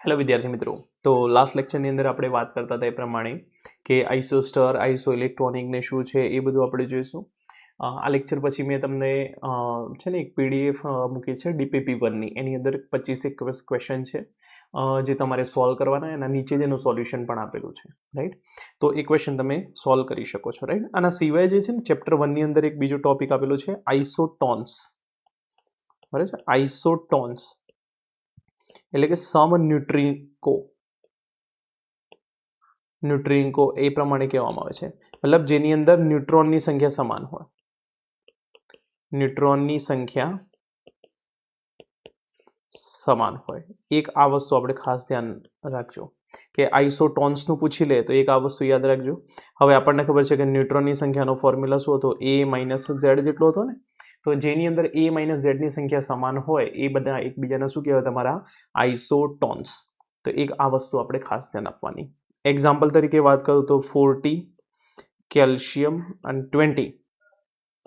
Hello વિદ્યાર્થી મિત્રો, તો લાસ્ટ લેક્ચરની અંદર આપણે વાત કરતા હતા એ પ્રમાણે કે આઇસોસ્ટર આઇસો ઇલેક્ટ્રોનિકને શું છે એ બધું આપણે જોઈશું. આ લેક્ચર પછી મેં તમને છે ને એક પીડીએફ મૂકી છે DPP1ની. એની અંદર 25 ક્વેશ્ચન છે જે તમારે સોલ્વ કરવાના. એના નીચે જ એનું સોલ્યુશન પણ આપેલું છે, રાઈટ. તો એ ક્વેશ્ચન તમે સોલ્વ કરી શકો છો, રાઈટ. આના સિવાય જે છે ને ચેપ્ટર 1ની અંદર એક બીજો ટોપિક આપેલો છે આઇસોટોન્સ, બરાબર છે. આઇસોટોન્સ એટલે કે ન્યુટ્રિન્કો એ પ્રમાણે કહેવામાં આવે છે. મતલબ જેની અંદર ન્યુટ્રોનની સંખ્યા સમાન હોય. ન્યુટ્રોનની સંખ્યા સમાન હોય. એક આ વસ્તુ આપણે ખાસ ધ્યાન રાખજો કે આઇસોટોન્સનું પૂછી લે તો એક આ વસ્તુ યાદ રાખજો. હવે આપણને ખબર છે કે ન્યુટ્રોનની સંખ્યાનો ફોર્મ્યુલા શું હતો? A-Z જેટલો હતો ને. તો જેની અંદર A-Z ની સંખ્યા સમાન હોય એ બધા એકબીજાને શું કહેવાય? તમારા આઇસોટોન્સ. તો એક આ વસ્તુ આપણે ખાસ ધ્યાન આપવાની. એક્ઝામ્પલ તરીકે વાત કરું તો 40 કેલ્શિયમ અને 20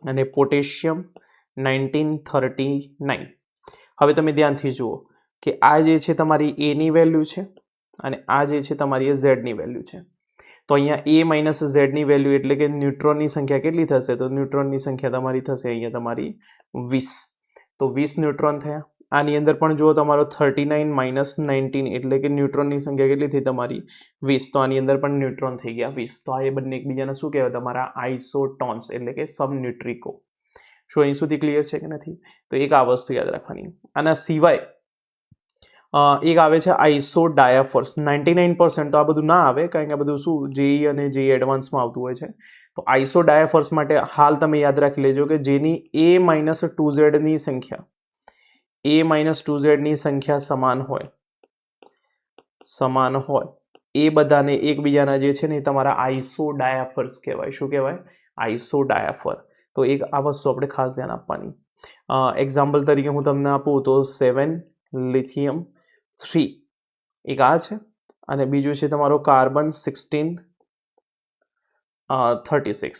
અને પોટેશિયમ 1939. હવે તમે ધ્યાનથી જુઓ કે આ જે છે તમારી એની વેલ્યુ છે અને આ જે છે તમારી ઝેડની વેલ્યુ છે. તો અહીંયા A-Z ની વેલ્યુ એટલે કે ન્યુટ્રોનની સંખ્યા કેટલી થશે? તો ન્યુટ્રોનની સંખ્યા તમારી થશે અહીંયા તમારી 20. તો 20 ન્યુટ્રોન થયા. આની અંદર પણ જુઓ તમારો 39 - 19 એટલે કે ન્યુટ્રોનની સંખ્યા કેટલી થઈ? તમારી 20. તો આની અંદર પણ ન્યુટ્રોન થઈ ગયા 20. તો આ એ બંને એકબીજાને શું કહેવાય? તમારા આઇસોટોન્સ એટલે કે સમન્યુટ્રિકો. શું અહીં સુધી ક્લિયર છે કે નથી? તો એક આ વસ્તુ યાદ રાખવાની. આના સિવાય એક આવે છે આઇસોડાયાફર્સ. 99% તો આ બધું ના આવે કારણ કે આ બધું શું જેઈ અને જેઈ એડવાન્સમાં આવતું હોય છે. તો આઇસોડાયાફર્સ માટે હાલ તમે યાદ રાખી લેજો કે જેની A-2Z ની સંખ્યા A-2Z ની સંખ્યા સમાન હોય એ બધાને એકબીજાના જે છે ને તમારા આઇસોડાયાફર્સ કહેવાય. શું કહેવાય? આઇસોડાયાફર. તો એક આ વસ્તુ આપણે ખાસ ધ્યાન આપવાની. એક્ઝામ્પલ તરીકે હું તમને આપું તો 7 લિથિયમ 3 એક આ છે અને બીજું છે તમારો કાર્બન 16 36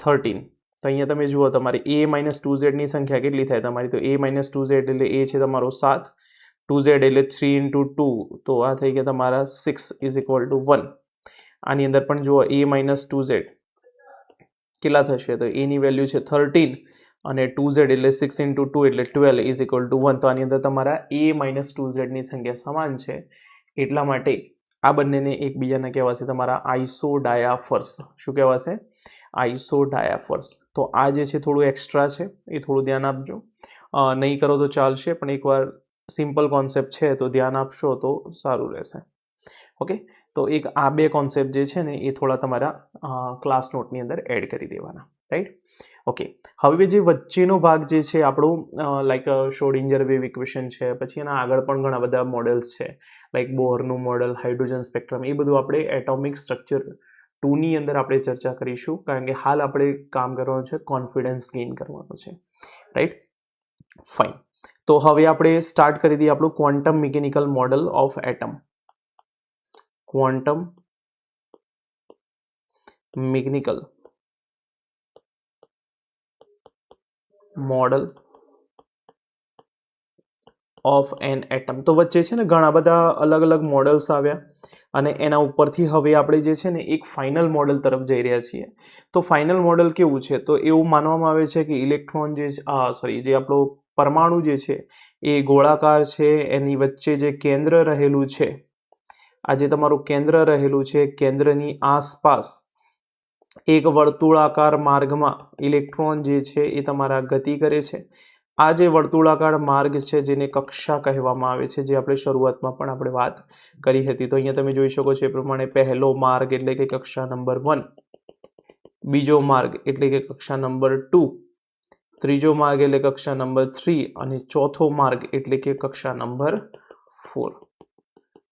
13. તો અહીંયા તમે જુઓ તમારી A-2Z ની સંખ્યા કેટલી થાય તમારી? તો A-2Z એટલે A છે તમારો 7, 2Z એટલે 3 × 2 તો આ થઈ ગયા તમારા 6 = 1. આની અંદર પણ જુઓ A-2Z કેટલા થશે? તો A ની વેલ્યુ છે 13 અને 2Z એટલે 6 × 2 એટલે 12 = 1. તો આની અંદર તમારા A-2Z ની સંખ્યા સમાન છે એટલા માટે આ બંનેને એકબીજાને કહેવાશે તમારા આઇસોડાયાફર્સ. શું કહેવાશે? આઇસોડાયાફર્સ. તો આ જે છે થોડું એક્સ્ટ્રા છે એ થોડું ધ્યાન આપજો. નહીં કરો તો ચાલશે પણ એકવાર સિમ્પલ કોન્સેપ્ટ છે તો ધ્યાન આપશો તો સારું રહેશે. ઓકે. તો એક આ બે કોન્સેપ્ટ જે છે ને એ થોડા તમારા ક્લાસ નોટની અંદર એડ કરી દેવાના, રાઈટ. ઓકે. હવે જે વચ્ચેનો ભાગ જે છે આપણું લાઈક શ્રોડિંજર વેવ ઇક્વેશન છે, પછી એના આગળ પણ ઘણા બધા મોડેલ્સ છે લાઈક બોહરનું મોડેલ, હાઇડ્રોજન સ્પેક્ટ્રમ, એ બધું આપણે એટોમિક સ્ટ્રક્ચર 2ની અંદર આપણે ચર્ચા કરીશું કારણ કે હાલ આપણે કામ કરવાનું છે કોન્ફિડન્સ ગેઇન કરવાનું છે, રાઈટ. ફાઇન. તો હવે આપણે સ્ટાર્ટ કરી દઈએ આપણું quantum mechanical model of atom. Quantum mechanical model of an atom. તો વચ્ચે છે ને ઘણા બધા અલગ અલગ મોડલ્સ આવ્યા અને એના ઉપરથી હવે આપણે જે છે ને એક ફાઇનલ મોડલ તરફ જઈ રહ્યા છીએ. તો ફાઇનલ મોડલ કેવું છે? તો એવું માનવામાં આવે છે કે ઇલેક્ટ્રોન જે આપણો પરમાણુ જે છે એ ગોળાકાર છે. એની વચ્ચે જે કેન્દ્ર રહેલું છે, આ જે તમારું કેન્દ્ર રહેલું છે, કેન્દ્રની આસપાસ એક વર્તુળાકાર માર્ગમાં ઇલેક્ટ્રોન જે છે એ તમારા ગતિ કરે છે. આ જે વર્તુળાકાર માર્ગ છે જેને કક્ષા કહેવામાં આવે છે, જે આપણે શરૂઆતમાં પણ આપણે વાત કરી હતી. તો અહીંયા તમે જોઈ શકો છો એ પ્રમાણે પહેલો માર્ગ એટલે કે કક્ષા નંબર 1, બીજો માર્ગ એટલે કે કક્ષા નંબર 2, ત્રીજો માર્ગ એટલે કક્ષા નંબર 3 અને ચોથો માર્ગ એટલે કે કક્ષા નંબર 4.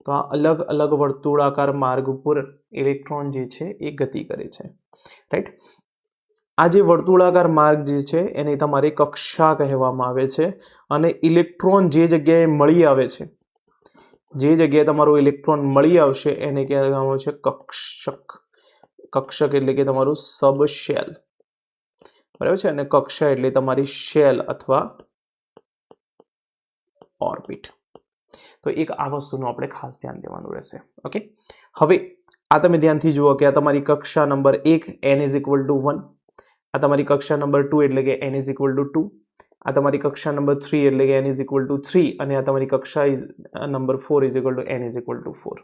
તો આ અલગ અલગ વર્તુળાકાર માર્ગ ઉપર ઇલેક્ટ્રોન જે છે એ ગતિ કરે છે, રાઈટ. આ જે વર્તુળાકાર માર્ગ જે છે એને તમારી કક્ષા કહેવામાં આવે છે અને ઇલેક્ટ્રોન જે જગ્યાએ મળી આવે છે, જે જગ્યાએ તમારું ઇલેક્ટ્રોન મળી આવશે એને કહેવામાં આવે છે કક્ષક. કક્ષક એટલે કે તમારું સબશેલ, બરાબર છે. અને કક્ષા એટલે તમારી શેલ અથવા ઓર્બિટ. તો એક આ વસ્તુનું આપણે ખાસ ધ્યાન દેવાનું રહેશે. ઓકે, હવે આ તમે ધ્યાનથી જુઓ કે આ તમારી કક્ષા number 1 n is equal to 1, આ તમારી કક્ષા નંબર 2 એટલે કે n ઇઝ ઇક્વલ ટુ 2, આ તમારી કક્ષા નંબર 3 એટલે કે n ઇઝ ઇક્વલ ટુ 3, અને આ તમારી કક્ષા number 4 is equal to n is equal to 4.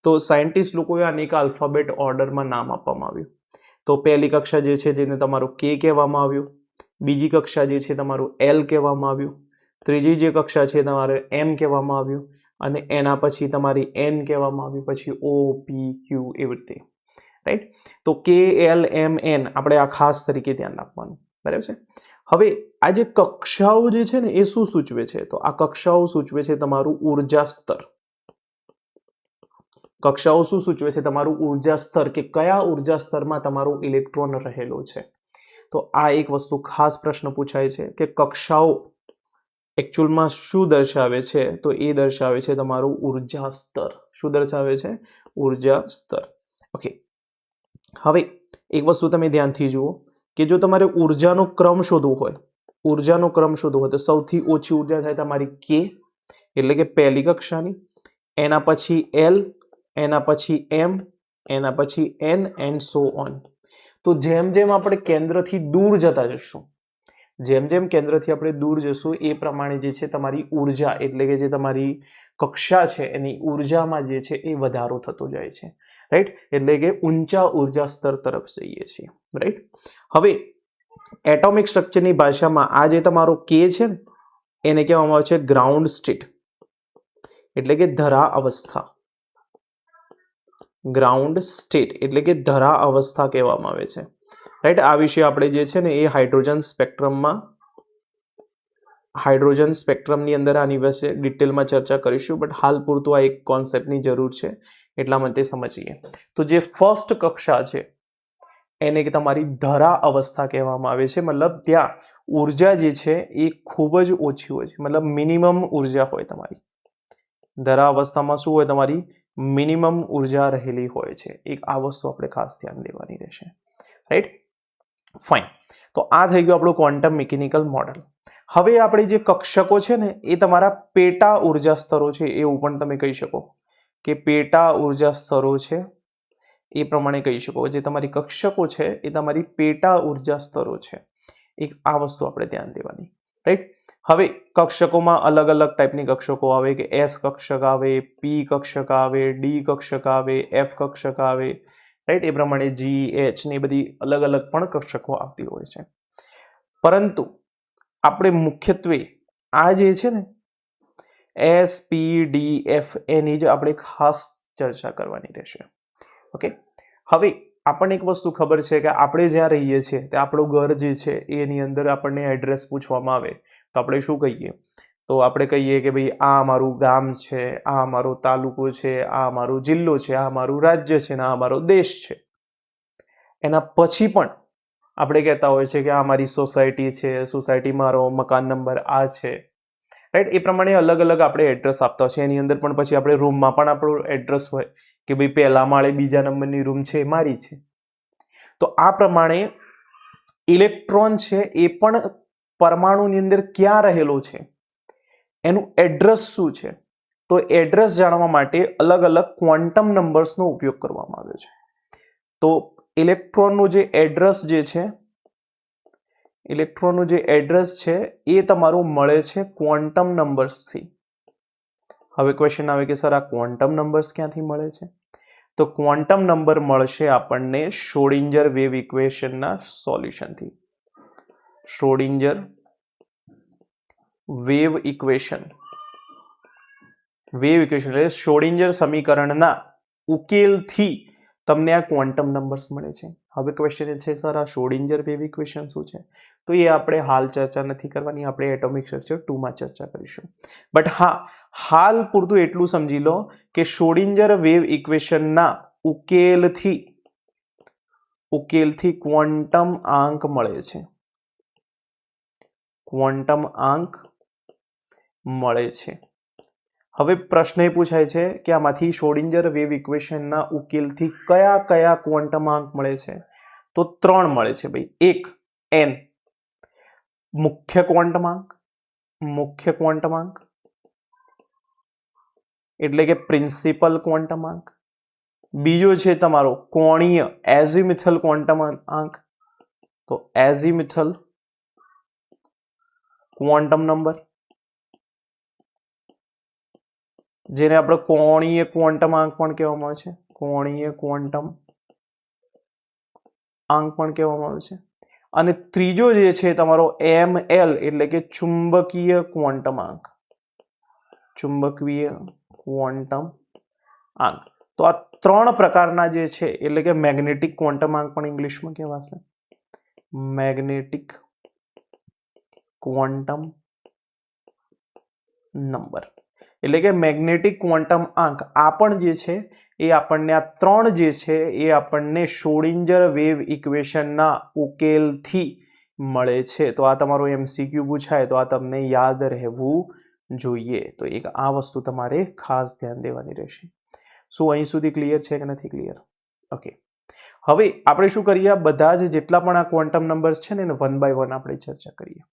તો સાયન્ટિસ્ટ લોકોએ આને એક આલ્ફાબેટ ઓર્ડરમાં નામ આપવામાં આવ્યું. તો પહેલી કક્ષા જે છે જેને તમારું K કહેવામાં આવ્યું, બીજી કક્ષા જે છે તમારું L કહેવામાં આવ્યું, ત્રીજી જે કક્ષા છે તમારે M કહેવામાં આવ્યું, અને એના પછી તમારી N કહેવામાં આવ્યું, પછી O, P, Q એવી રીતે. રાઈટ? તો K, L, M, N આપણે આ ખાસ તરીકે ધ્યાન રાખવાનું. બરાબર છે? હવે આ જે કક્ષાઓ જે છે ને એ શું સૂચવે છે? તો આ કક્ષાઓ સૂચવે છે તમારું ઉર્જા સ્તર. કક્ષાઓ શું સૂચવે છે? તમારું ઉર્જા સ્તર, કે કયા ઉર્જા સ્તરમાં તમારો ઇલેક્ટ્રોન રહેલો છે. તો આ એક વસ્તુ ખાસ પ્રશ્ન પૂછાય છે કે કક્ષાઓ એકચ્યુઅલમાં શું દર્શાવે છે? તો એ દર્શાવે છે તમારું ઉર્જા સ્તર. શું દર્શાવે છે? ઉર્જા સ્તર. ઓકે, હવે એક વસ્તુ તમે ધ્યાનથી જુઓ કે જો તમારે ઉર્જાનો ક્રમ શોધવો હોય, તો સૌથી ઓછી ઉર્જા થાય તમારી K એટલે કે પહેલી કક્ષાની, એના પછી L, એના પછી M, એના પછી N એન્ડ સો ઓન. તો જેમ જેમ આપણે કેન્દ્રથી દૂર જતા જશું, એ પ્રમાણે જે છે તમારી ઉર્જા એટલે કે જે તમારી કક્ષા છે એની ઉર્જામાં જે છે એ વધારો થતો જાય છે. રાઈટ? એટલે કે ઊંચા ઉર્જા સ્તર તરફ જઈએ છીએ. રાઈટ? હવે એટોમિક સ્ટ્રક્ચરની ભાષામાં આ જે તમારો K છે ને એને કહેવામાં આવે છે ગ્રાઉન્ડ સ્ટેટ, એટલે કે ધરા અવસ્થા. ગ્રાઉન્ડ સ્ટેટ એટલે કે ધરા અવસ્થા કહેવામાં આવે છે. રાઈટ? આ વિશે આપણે જે છે ને એ હાઇડ્રોજન સ્પેક્ટ્રમની અંદર આની વિશે ડિટેલમાં ચર્ચા કરીશું, બટ હાલ પૂરતું આ એક કોન્સેપ્ટની જરૂર છે એટલા માટે સમજીએ. તો જે ફર્સ્ટ કક્ષા છે એને તમારી ધરા અવસ્થા કહેવામાં આવે છે. મતલબ ત્યાં ઉર્જા જે છે એ ખૂબ જ ઓછી હોય છે, મતલબ મિનિમમ ઉર્જા હોય તમારી. ધરા અવસ્થામાં શું હોય? તમારી મિનિમમ ઉર્જા રહેલી હોય છે. એક આ વસ્તુ આપણે ખાસ ધ્યાન દેવાની રહેશે. રાઈટ? ફાઇન. તો આ થઈ ગયું આપણું ક્વોન્ટમ મિકેનિકલ મોડેલ. હવે આપણે જે કક્ષકો છે ને એ તમારા પેટા ઉર્જા સ્તરો છે એવું પણ તમે કહી શકો કે પેટા ઉર્જા સ્તરો છે એ પ્રમાણે કહી શકો. જે તમારી કક્ષકો છે એ તમારી પેટા ઉર્જા સ્તરો છે. એક આ વસ્તુ આપણે ધ્યાન દેવાની. રાઈટ? હવે કક્ષકોમાં અલગ અલગ ટાઈપની કક્ષકો આવે કે S કક્ષક આવે, P કક્ષક આવે, D કક્ષક આવે, F કક્ષક આવે. રાઈટ? એ પ્રમાણે G, H ને બધી અલગ અલગ પણ કક્ષકો આવતી હોય છે. પરંતુ આપણે મુખ્યત્વે આ જે છે ને S, P, D, F એની જ આપણે ખાસ ચર્ચા કરવાની રહેશે. ઓકે, હવે આપણને એક વસ્તુ ખબર છે કે આપણે જ્યાં રહીએ છીએ તે આપણું ઘર જે છે એની અંદર આપણને એડ્રેસ પૂછવામાં આવે તો આપણે શું કહીએ? તો આપણે કહીએ કે ભાઈ આ અમારું ગામ છે, આ અમારો તાલુકો છે, આ અમારો જિલ્લો છે, આ અમારું રાજ્ય છે, આ અમારો દેશ છે. એના પછી પણ આપણે કહેતા હોય છે કે આ અમારી સોસાયટી છે, સોસાયટી મારો મકાન નંબર આ છે. રાઈટ? એ પ્રમાણે અલગ અલગ આપણે એડ્રેસ આપતા હોય છે. એની અંદર પણ પછી આપણે રૂમમાં પણ આપણું એડ્રેસ હોય કે ભાઈ પહેલા માળે બીજા નંબરની રૂમ છે એ મારી છે. તો આ પ્રમાણે ઇલેક્ટ્રોન છે એ પણ પરમાણુની અંદર ક્યાં રહેલો છે, એનું એડ્રેસ શું છે, તો એડ્રેસ જાણવા માટે અલગ અલગ ક્વોન્ટમ નંબર્સનો ઉપયોગ કરવામાં આવ્યો છે. તો ઇલેક્ટ્રોનનું જે એડ્રેસ છે એ તમારું મળે છે ક્વોન્ટમ નંબર્સથી. હવે ક્વેશ્ચન આવે કે સર આ ક્વોન્ટમ નંબર્સ ક્યાંથી મળે છે? તો ક્વોન્ટમ નંબર મળશે આપણને શ્રોડિંજર વેવ ઇક્વેશનના સોલ્યુશનથી. શ્રોડિંજર વેવ ઇક્વેશન એટલે શ્રોડિંજર સમીકરણના ઉકેલથી તમને આ ક્વોન્ટમ નંબર્સ મળે છે. હવે ક્વેશ્ચન એ છે સર આ શ્રોડિંજર વેવ ઇક્વેશન શું છે? તો એ આપણે હાલ ચર્ચા નથી કરવાની, આપણે એટોમિક સ્ટ્રક્ચર 2 માં ચર્ચા કરીશું. બટ હા, હાલ પૂરતું એટલું સમજી લો કે શ્રોડિંજર વેવ ઇક્વેશનના ઉકેલથી ક્વોન્ટમ આંક મળે છે. ક્વોન્ટમ આંક મળે છે. હવે પ્રશ્ન એ પૂછાય છે કે આમાંથી શ્રોડિંજર વેવ ઇક્વેશનના ઉકેલથી કયા કયા ક્વોન્ટમ આંક મળે છે? તો 3 મળે છે ભાઈ. એક n મુખ્ય ક્વોન્ટમ આંક, એટલે કે પ્રિન્સિપલ ક્વોન્ટમ આંક. બીજો છે તમારો કોણીય એઝિમિથલ ક્વોન્ટમ આંક, તો એઝિમિથલ ક્વોન્ટમ નંબર, જેને આપણે કોણીય ક્વોન્ટમ આંક પણ કહેવામાં આવે છે, કોણીય ક્વોન્ટમ આંક પણ કહેવામાં આવે છે. અને ત્રીજો જે છે તમારો ML એટલે કે ચુંબકીય ક્વોન્ટમ આંક, ચુંબકીય ક્વોન્ટમ આંક. તો આ ત્રણ પ્રકારના જે છે એટલે કે મેગ્નેટિક ક્વોન્ટમ આંક પણ ઇંગ્લિશમાં કહેવાશે, મેગ્નેટિક ક્વોન્ટમ નંબર. એટલે કે મેગ્નેટિક ક્વોન્ટમ આંક આ પણ જે છે એ આપણને આ ત્રણ જે છે એ આપણને શ્રોડિંજર વેવ ઇક્વેશનના ઉકેલથી મળે છે. તો આ તમારો MCQ પૂછાય તો આ તમને યાદ રહેવું જોઈએ. તો એક આ વસ્તુ તમારે ખાસ ધ્યાન દેવાની રહેશે. શું અહીં સુધી ક્લિયર છે કે નથી ક્લિયર? ઓકે, હવે આપણે શું કરીએ, બધા જ જેટલા પણ આ ક્વોન્ટમ નંબર્સ છે ને એને વન બાય વન આપણે ચર્ચા કરીએ,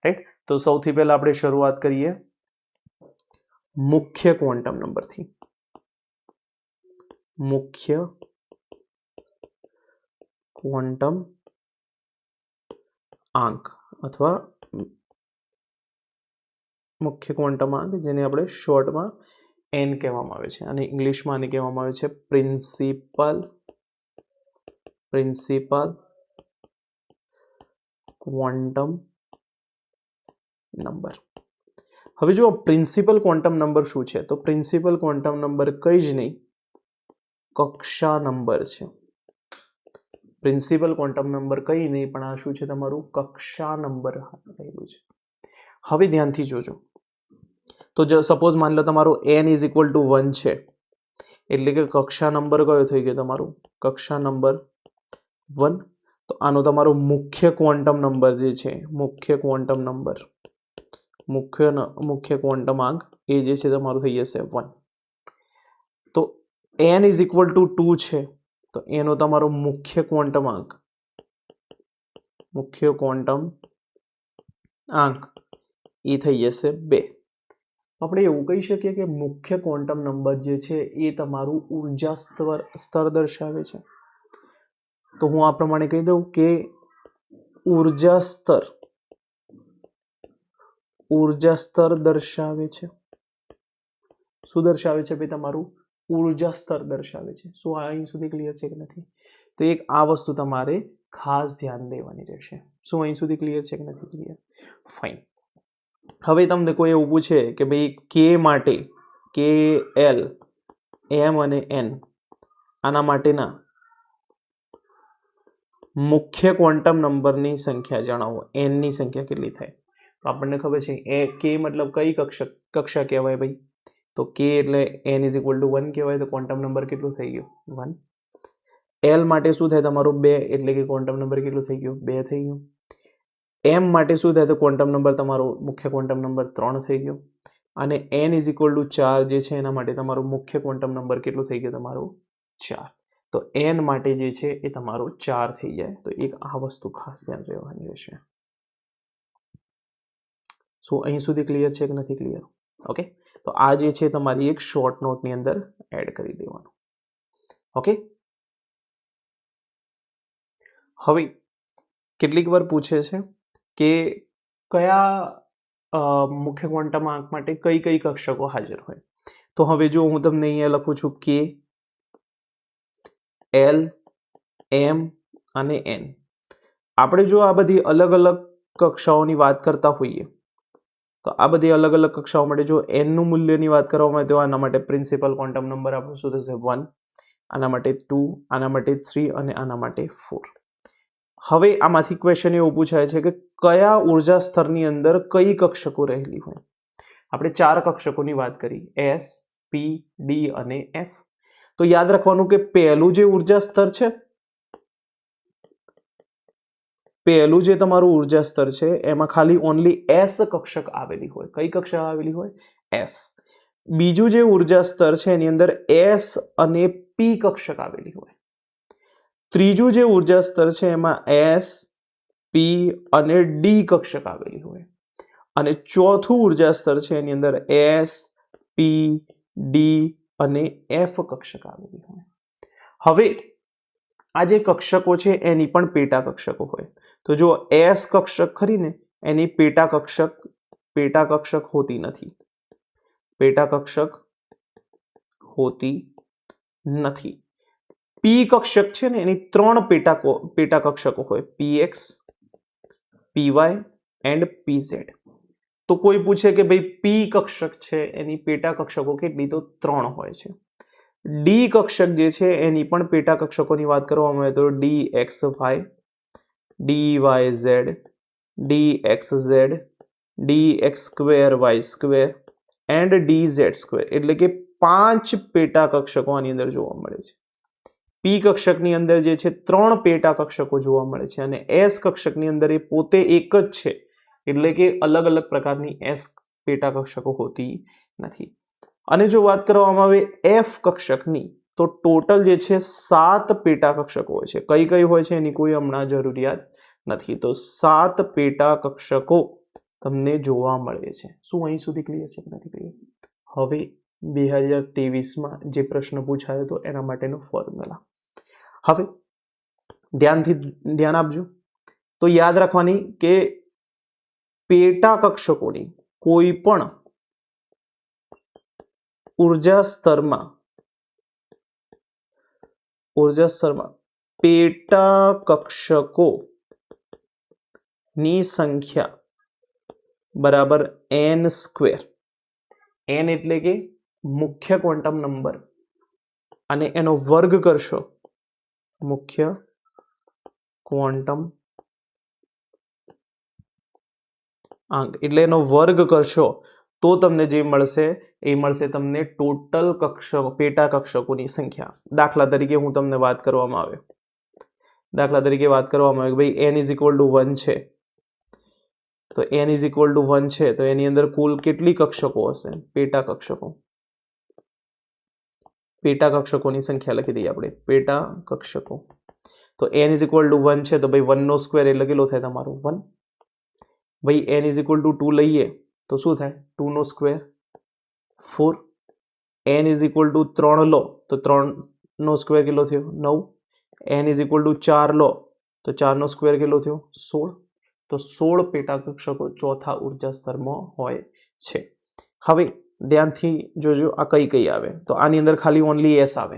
રાઈટ. તો સૌથી પહેલા આપણે શરૂઆત કરીએ મુખ્ય ક્વોન્ટમ નંબરથી. મુખ્ય ક્વોન્ટમ આંક અથવા મુખ્ય ક્વોન્ટમ આંક, જેને આપણે શોર્ટમાં N કહેવામાં આવે છે અને ઇંગ્લિશમાં આને કહેવામાં આવે છે પ્રિન્સિપલ ક્વોન્ટમ નંબર. હવે જો પ્રિન્સિપલ ક્વોન્ટમ નંબર શું છે, તો પ્રિન્સિપલ ક્વોન્ટમ નંબર કઈ જ નહીં, કક્ષા નંબર છે. પ્રિન્સિપલ ક્વોન્ટમ નંબર કઈ નહીં પણ આ શું છે, તમારું કક્ષા નંબર રહેલું છે. હવે ધ્યાનથી જોજો, તો જો સપોઝ માની લો તમારું n = 1 છે, એટલે કે કક્ષા નંબર કયો થઈ ગયો તમારું, કક્ષા નંબર 1. તો આનો તમારો મુખ્ય ક્વોન્ટમ નંબર જે છે, મુખ્ય ક્વોન્ટમ નંબર, મુખ્ય ક્વોન્ટમ આંક એ જે છે તમારું થઈ જશે 1. તો n = 2 છે, તો એનો તમારો મુખ્ય ક્વોન્ટમ આંક, મુખ્ય ક્વોન્ટમ આંક એ થઈ જશે 2. આપણે એવું કહી શકીએ કે મુખ્ય ક્વોન્ટમ નંબર જે છે એ તમારું ઉર્જા સ્તર દર્શાવે છે. તો હું આ પ્રમાણે કહી દઉં કે ઉર્જા સ્તર દર્શાવે છે. શું દર્શાવે છે ભાઈ? તમારું ઉર્જા સ્તર દર્શાવે છે. શું અહીં સુધી ક્લિયર છે કે નથી? તો એક આ વસ્તુ તમારે ખાસ ધ્યાન દેવાની રહેશે. શું અહીં સુધી ક્લિયર છે કે નથી ક્લિયર? ફાઇન. હવે તમને કોઈ એવું પૂછે કે ભાઈ કે માટે KL, M અને N આના માટેના મુખ્ય ક્વોન્ટમ નંબરની સંખ્યા જણાવો, n ની સંખ્યા કેટલી થાય? તો આપણને ખબર છે કે મતલબ કઈ કક્ષા કહેવાય ભાઈ? તો k એટલે n = 1 કહેવાય. તો ક્વોન્ટમ નંબર કેટલું થઈ ગયું? 1. L માટે શું થાય તમારું? 2, એટલે કે ક્વોન્ટમ નંબર કેટલું થઈ ગયું? 2 થઈ ગયું. M માટે શું થાય? તો ક્વોન્ટમ નંબર તમારો મુખ્ય ક્વોન્ટમ નંબર 3 થઈ ગયો. અને n = 4 જે છે એના માટે તમારું મુખ્ય ક્વોન્ટમ નંબર કેટલું થઈ ગયું? તમારું 4. તો n માટે જે છે એ તમારો 4 થઈ જાય. તો એક આ વસ્તુ ખાસ ધ્યાન રહેવાની રહેશે. શું અહીં સુધી ક્લિયર છે કે નથી ક્લિયર? ઓકે, તો આ જે છે તમારી એક શોર્ટ નોટની અંદર એડ કરી દેવાનું. ઓકે, હવે કેટલીક વાર પૂછે છે કે કયા મુખ્ય ક્વોન્ટમ આંક માટે કઈ કઈ કક્ષકો હાજર હોય. તો હવે જો હું તમને અહીંયા લખું છું કે L, M અને N. આપણે જો આ બધી અલગ અલગ કક્ષાઓની વાત કરતા હોઈએ તો આ બધી અલગ અલગ કક્ષાઓ માટે જો n નું મૂલ્યની વાત કરવામાં આવે તો આના માટે પ્રિન્સિપલ ક્વોન્ટમ નંબર આપણું શું થશે? 1, આના માટે 2, આના માટે 3 અને આના માટે 4. હવે આમાંથી ક્વેશ્ચન એવું પૂછાય છે કે કયા ઉર્જા સ્તરની અંદર કઈ કક્ષકો રહેલી હોય. આપણે 4 કક્ષકોની વાત કરી, S, P, D અને F. તો યાદ રાખવાનું કે પહેલું જે ઉર્જા સ્તર છે, પહેલું જે તમારું ઉર્જા સ્તર છે એમાં ખાલી ઓનલી S કક્ષક આવેલી હોય. કઈ કક્ષા આવેલી હોય? S. બીજું જે ઉર્જા સ્તર છે એની અંદર S અને P કક્ષક આવેલી હોય. ત્રીજું જે ઉર્જા સ્તર છે એમાં S, P અને D કક્ષક આવેલી હોય. અને ચોથું ઉર્જા સ્તર છે એની અંદર S, P, ડી અને એફ કક્ષક આવેલી હોય. હવે આ જે કક્ષકો છે એની પણ પેટા કક્ષકો હોય. તો જો એસ કક્ષક ખરીને એની પેટા કક્ષક હોતી નથી. પેટા કક્ષક હોતી નથી. પી કક્ષક છે ને એની 3 પેટા કક્ષકો હોય, પીએક્સ, પીવાય એન્ડ પીઝેડ. તો કોઈ પૂછે કે ભાઈ પી કક્ષક છે એની પેટા કક્ષકો કેટલી, તો 3 હોય છે. ડી કક્ષક જે છે એની પણ પેટા કક્ષકોની વાત કરવામાં આવે તો d x y, d y z, d x z, d x square y square and d z square. એટલે કે 5 પેટા કક્ષકો આની અંદર જોવા મળે છે. પી કક્ષકની અંદર જે છે 3 પેટા કક્ષકો જોવા મળે છે અને એસ કક્ષકની અંદર એ પોતે એક જ છે. એટલે કે અલગ અલગ પ્રકારની એસ પેટા કક્ષકો હોતી નથી. અને જો વાત કરવામાં આવે એફ કક્ષકની તો ટોટલ જે છે 7 પેટા કક્ષકો હોય છે. કઈ કઈ હોય છે એની કોઈ હમણાં જરૂરિયાત નથી. તો 7 પેટા કક્ષકો તમને જોવા મળે છે. શું અહીં સુધી ક્લિયર છે કે નથી ક્લિયર? હવે 2023માં જે પ્રશ્ન પૂછાયો હતો એના માટેનો ફોર્મ્યુલા. હવે ધ્યાન આપજો. તો યાદ રાખવાની કે પેટા કક્ષકોની કોઈ પણ ઉર્જા સ્તરમાં પેટા કક્ષકોની સંખ્યા બરાબર n સ્ક્વેર. n એટલે કે મુખ્ય ક્વોન્ટમ નંબર અને એનો વર્ગ કરશો, મુખ્ય ક્વોન્ટમ આંક એટલે એનો વર્ગ કરશો તો તમને જે મળશે એ મળશે તમને ટોટલ પેટા કક્ષકોની સંખ્યા. દાખલા તરીકે હું તમને વાત કરવામાં આવે કે ભાઈ n = 1 છે. તો n = 1 છે તો એની અંદર કુલ કેટલી કક્ષકો હશે? પેટા કક્ષકોની સંખ્યા લખી દઈએ આપણે, પેટા કક્ષકો. તો n = 1 છે તો ભાઈ 1 નો સ્ક્વેર એટલે કેટલો થાય તમારો 1. ભાઈ n = 2 લઈએ તો શું થાય? 2 નો સ્ક્વેર 4. n = 3 લો તો 3 નો સ્ક્વેર કેટલો થયો? 9. n = 4 લો તો 4 નો સ્ક્વેર કેટલો થયો? 16. તો 16 પેટા કક્ષકો ચોથા ઉર્જા સ્તરમાં હોય છે. હવે ધ્યાનથી જોજો આ કઈ આવે. તો આની અંદર ખાલી ઓનલી એસ આવે.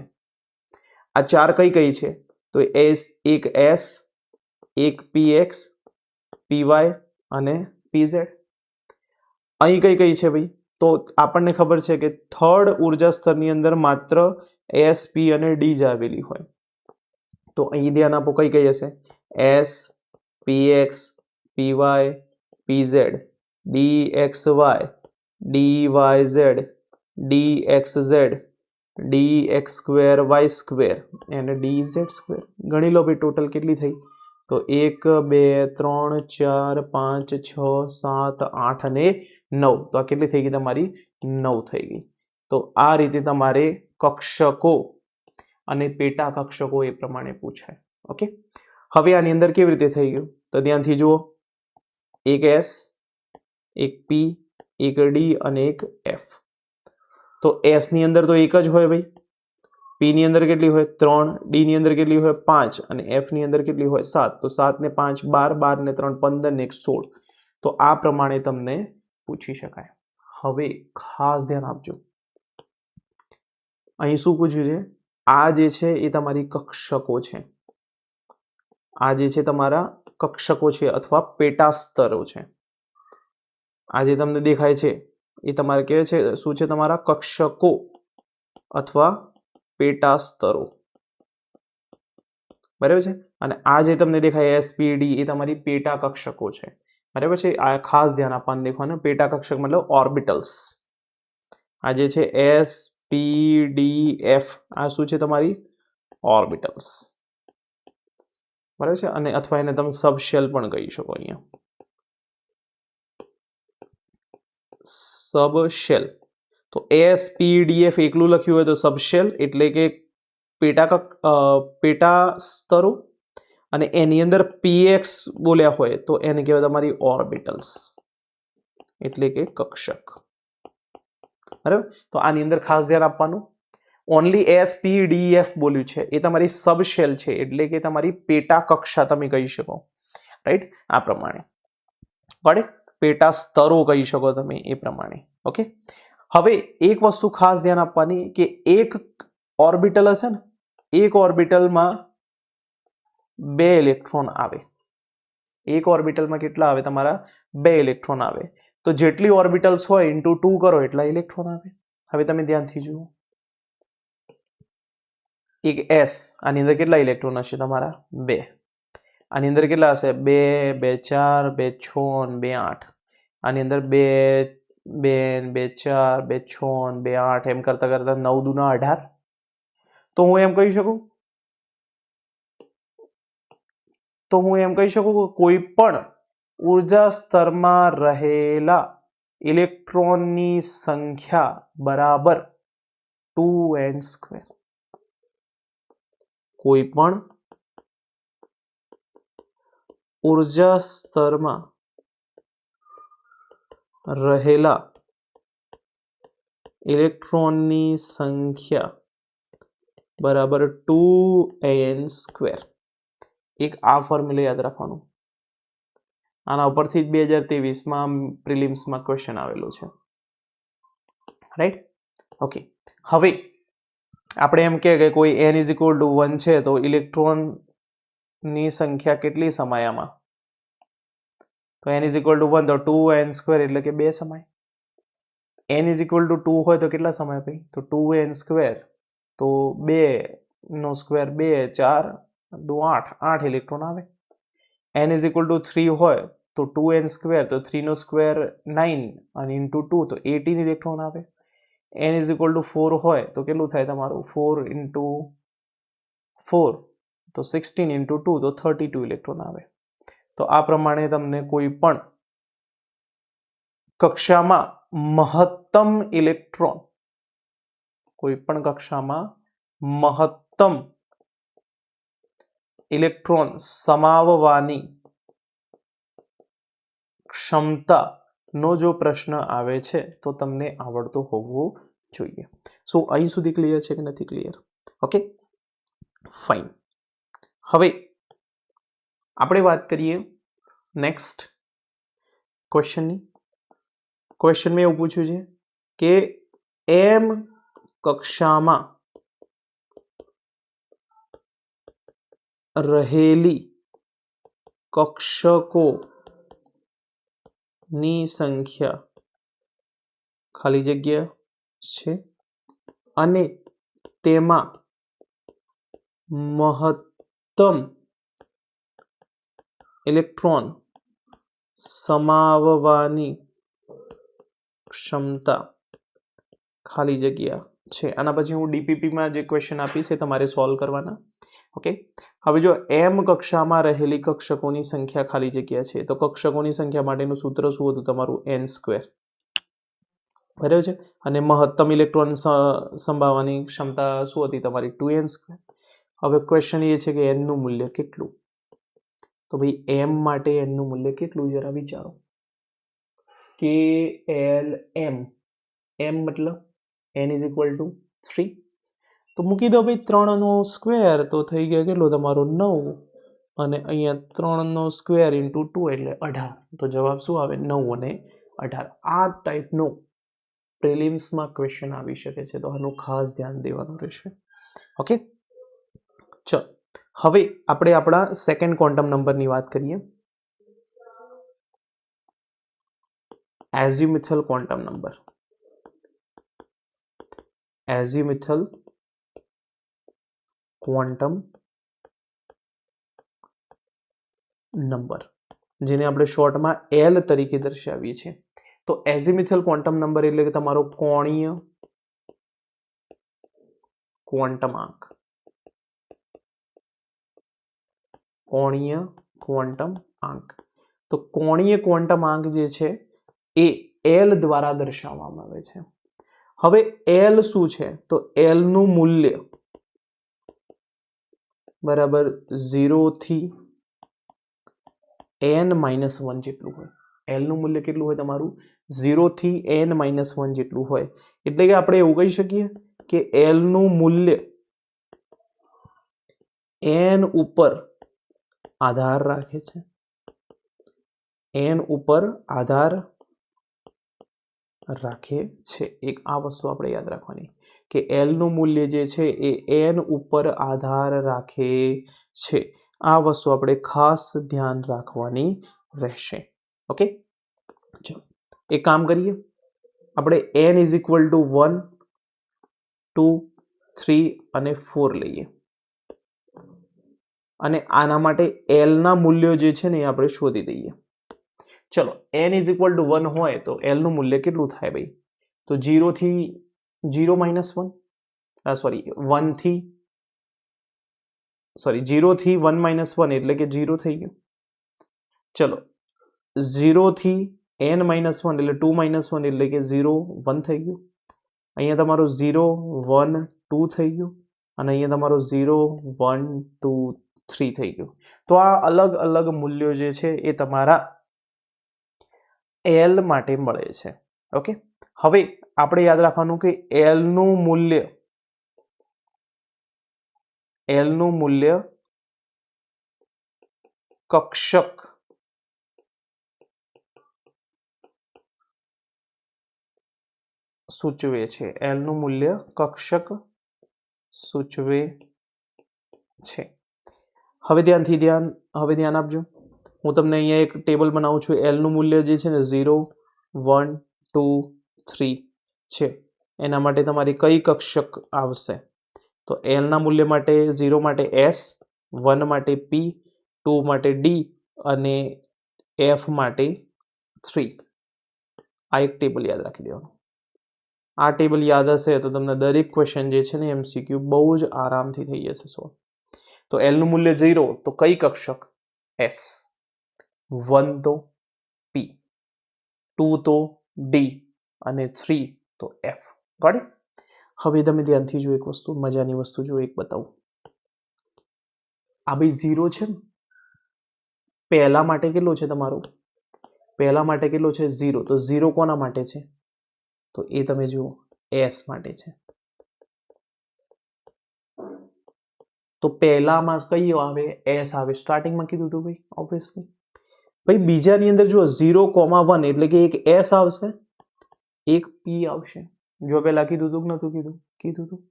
આ 4 કઈ છે? તો એક એસ, એક પીએક્સ, પીવાય અને પીઝેડ. અહીં કઈ છે ભાઈ? તો આપણને ખબર છે કે થર્ડ ઉર્જા સ્તરની અંદર માત્ર એસ, પી અને ડી જ આવેલી હોય. તો અહીં ધ્યાન આપો કઈ હશે? S, p x, p y, p z, d x y, d y z, d x z, d x square y square અને ડી ઝેડ સ્ક્વેર. ગણી લો ભાઈ ટોટલ કેટલી થઈ? તો 1 2 3 4 5 6 7 8 અને 9. તો આ કેટલી થઈ ગઈ તમારી? 9 થઈ ગઈ. તો આ રીતે તમારે કક્ષકો અને પેટા કક્ષકો એ પ્રમાણે પૂછાય. ઓકે, હવે આની અંદર કેવી રીતે થઈ ગયું? તો ધ્યાનથી જુઓ. એક એસ, એક પી, એક ડી અને એક એફ. તો એસ ની અંદર તો એક જ હોય ભાઈ. પી ની અંદર કેટલી હોય? 3. ડી ની અંદર કેટલી હોય? 5 અને એફ ની અંદર કેટલી હોય? 7. તો 7 ને 5 12, 12 ને 3 15 ને 1 16. તો આ પ્રમાણે તમને પૂછી શકાય. હવે ખાસ ધ્યાન આપજો. અહીં શું પૂછ્યું છે? આ જે છે એ તમારી કક્ષકો છે. આ જે છે તમારા કક્ષકો છે અથવા પેટા સ્તરો છે. આ જે તમને દેખાય છે એ તમારે કહેવાય છે શું છે? તમારા કક્ષકો અથવા પેટા સ્તરો. બરાબર છે. અને આ જે તમને દેખાય એસપીડી એ તમારી પેટા કક્ષકો છે. બરાબર છે. આ ખાસ ધ્યાન આપવાનું દેખવાનું. પેટા કક્ષક મતલબ ઓર્બિટલ્સ. આ જે છે એસ, પી, ડી, એફ આ શું છે? તમારી ઓર્બિટલ્સ. બરાબર છે. અને અથવા એને તમે સબશેલ પણ કહી શકો. અહીંયા સબશેલ. તો એસ, પી, ડી, એફ એકલું લખ્યું હોય તો સબશેલ એટલે કે પેટા સ્તરો, અને એની અંદર પીએક્સ બોલ્યા હોય તો એને કહેવાય તમારી ઓર્બિટલ્સ એટલે કે કક્ષક. બરાબર. તો આની અંદર ખાસ ધ્યાન આપવાનું, only S P D F બોલ્યું છે એ તમારી સબશેલ છે, એટલે કે તમારી પેટા કક્ષા તમે કહી શકો, રાઈટ. આ પ્રમાણે પડે પેટા સ્તરો કહી શકો તમે એ પ્રમાણે. ઓકે. હવે એક વસ્તુ ખાસ ધ્યાન આપવાની કે એક ઓર્બિટલ હશે ને, એક ઓર્બિટલમાં 2 ઇલેક્ટ્રોન આવે. એક ઓર્બિટલમાં કેટલા આવે તમારા? 2 ઇલેક્ટ્રોન આવે. તો જેટલી ઓર્બિટલ્સ હોય ઇન્ટુ 2 કરો એટલા ઇલેક્ટ્રોન આવે. હવે તમે ધ્યાનથી જુઓ, એક એસ, આની અંદર કેટલા ઇલેક્ટ્રોન હશે તમારા? 2. આની અંદર કેટલા હશે? 2 2 4 2 6 2 8. આની અંદર 2 2 2 4 2 6 2 8 એમ કરતા કરતા 9 દુ 18. તો હું એમ કહી શકું કે કોઈ પણ ઉર્જા સ્તરમાં રહેલા ઇલેક્ટ્રોનની સંખ્યા બરાબર 2n². કોઈ પણ ઉર્જા સ્તરમાં રહેલા ઇલેક્ટ્રોનની સંખ્યા બરાબર 2n². એક આ ફોર્મ્યુલા યાદ રાખવાનું. આના ઉપરથી જ 2023માં પ્રિલિમ્સમાં ક્વેશ્ચન આવેલો છે, રાઈટ. ઓકે. હવે આપણે એમ કે કોઈ n = 1 છે તો ઇલેક્ટ્રોનની સંખ્યા કેટલી સમાય આમાં? તો n = 1 તો 2n² એટલે કે 2 સમાય. n = 2 હોય તો કેટલા સમાય ભાઈ? તો 2n² તો 2 નો સ્ક્વેર 2 4 2 8 8 ઇલેક્ટ્રોન આવે. n = 3 હોય તો 2n² તો 3 નો સ્ક્વેર 9 અને ઇન્ટુ 2 તો 18 ઇલેક્ટ્રોન આવે. n = 4 હોય તો કેટલું થાય તમારું? 4 ઇન્ટુ 4 તો 16 ઇન્ટુ 2 તો 32 ઇલેક્ટ્રોન આવે. તો આ પ્રમાણે તમને કોઈ પણ કક્ષામાં મહત્તમ ઇલેક્ટ્રોન, કોઈ પણ કક્ષામાં મહત્તમ ઇલેક્ટ્રોન સમાવવાની ક્ષમતાનો જો પ્રશ્ન આવે છે તો તમને આવડતો હોવો જોઈએ. સો અહીં સુધી ક્લિયર છે કે નથી ક્લિયર? Okay, fine. હવે આપણે વાત કરીએ નેક્સ્ટ ક્વેશ્ચનની. ક્વેશ્ચનમાં એવું પૂછ્યું છે કે એમ કક્ષામાં રહેલી કક્ષકોની સંખ્યા ખાલી જગ્યા છે અને તેમાં મહત્તમ ઇલેક્ટ્રોન સમાવવાની ક્ષમતા ખાલી જગ્યા છે. આના પછી હું ડીપીપીમાં જે ક્વેશ્ચન આપીશ એ તમારે સોલ્વ કરવાના. ઓકે. હવે જો એમ કક્ષામાં રહેલી કક્ષકોની સંખ્યા ખાલી જગ્યા છે તો કક્ષકોની સંખ્યા માટેનું સૂત્ર શું હતું તમારું? n². બરાબર છે. અને મહત્તમ ઇલેક્ટ્રોન સંભાવવાની ક્ષમતા શું હતી તમારી? 2n². હવે ક્વેશ્ચન એ છે કે n નું મૂલ્ય કેટલું? તો ભાઈ m માટે n નું મૂલ્ય કેટલું જરા વિચારો. KLM, m મતલબ n = 3. તો મૂકી દો ભાઈ 3 નો સ્ક્વેર તો થઈ ગયા કેટલો તમારો 9 અને અહીંયા 3 નો સ્ક્વેર ઇન્ટુ 2 એટલે 18. તો જવાબ શું આવે? 9 અને 18. આ ટાઈપનો પ્રિલિમ્સમાં ક્વેશ્ચન આવી શકે છે, તો આનું ખાસ ધ્યાન દેવાનું રહેશે. ઓકે, ચલો હવે આપણે આપણા સેકન્ડ ક્વોન્ટમ નંબરની વાત કરીએ. એઝિમ્યુથલ ક્વોન્ટમ નંબર. એઝિમ્યુથલ ક્વોન્ટમ નંબર, જેને આપણે શોર્ટમાં એલ તરીકે દર્શાવીએ છીએ. તો એઝિમ્યુથલ ક્વોન્ટમ નંબર એટલે કે તમારો કોણીય ક્વોન્ટમ આંક. કોણીય ક્વોન્ટમ આંક. તો કોણીય ક્વોન્ટમ આંક જે છે એ એલ દ્વારા દર્શાવવામાં આવે છે. હવે એલ શું છે? તો એલ નું મૂલ્ય બરાબર 0 થી n-1 જેટલું હોય. એલનું મૂલ્ય કેટલું હોય તમારું 0 થી n-1 જેટલું હોય. એટલે કે આપણે એવું કહી શકીએ કે એલનું મૂલ્ય n ઉપર આધાર રાખે છે. n ઉપર આધાર રાખે છે. એક આ વસ્તુ આપણે યાદ રાખવાની કે એલનું મૂલ્ય જે છે એ n ઉપર આધાર રાખે છે. આ વસ્તુ આપણે ખાસ ધ્યાન રાખવાની રહેશે. ઓકે, ચલો એક કામ કરીએ, આપણે n = 1, 2, 3 અને 4 લઈએ અને આના માટે એલના મૂલ્યો જે છે ને એ આપણે શોધી દઈએ. ચલો n = 1 હોય તો એલનું મૂલ્ય કેટલું થાય ભાઈ? તો 0 થી 0 - 1 સોરી 1 થી સોરી 0 થી 1 - 1 એટલે કે 0 થઈ ગયું. ચલો 0 થી n-1 એટલે 2 - 1 એટલે કે 0 1 થઈ ગયું. અહીંયા તમારો 0 1 2 થઈ ગયું અને અહીંયા તમારો 0 1 2 3 થઈ ગયું. તો આ અલગ અલગ મૂલ્યો જે છે એ તમારા એલ માટે મળે છે. ઓકે, હવે આપણે યાદ રાખવાનું કે એલનું મૂલ્ય કક્ષક સૂચવે છે. એલનું મૂલ્ય કક્ષક સૂચવે છે. હવે ધ્યાન આપજો. હું તમને અહીંયા એક ટેબલ બનાવું છું. એલનું મૂલ્ય જે છે ને 0 1 2 3 છે. એના માટે તમારી કઈ કક્ષક આવશે? તો એલના મૂલ્ય માટે 0 માટે S, 1 માટે P, 2 માટે D અને F માટે 3. આ એક ટેબલ યાદ રાખી દેવાનું. આ ટેબલ યાદ હશે તો તમને દરેક ક્વેશ્ચન જે છે ને MCQ બહુ જ આરામથી થઈ જશે સોલ્વ. તો એલનું મૂલ્ય 0 તો કઈ કક્ષક? S, 1 તો P, 2 તો D અને 3 તો F. Got it? હવે તમે ધ્યાનથી જો એક વસ્તુ, મજાની વસ્તુ જો એક બતાવું. આ ભાઈ 0 છે ને, પહેલા માટે કેટલો છે તમારો? પહેલા માટે કેટલો છે? 0. તો 0 કોના માટે છે? તો એ તમે જુઓ S માટે છે. તો પહેલામાં કઈ આવે? S આવે. સ્ટાર્ટિંગમાં કીધું હતું ભાઈ, ઓબ્વિયસલી. ભાઈ બીજાની અંદર જો 0,1 એટલે કે એક S આવશે, એક P આવશે. જો પહેલા કીધું હતું કે નતું કીધું? કીધું હતું.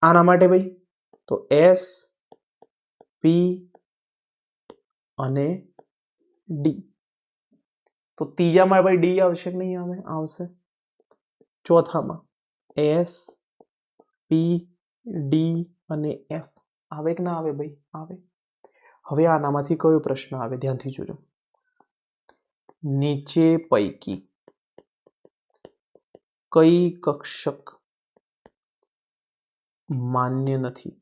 આના માટે ભાઈ તો S, P અને D. તો ત્રીજામાં ભાઈ D આવશે કે નહીં આવે? આવશે. ચોથામાં S, P, D અને F આવે કે ના આવે ભાઈ? આવે. હવે આનામાંથી કયો પ્રશ્ન આવે? ધ્યાનથી જોજો. નીચે પૈકી કઈ કક્ષક માન્ય નથી?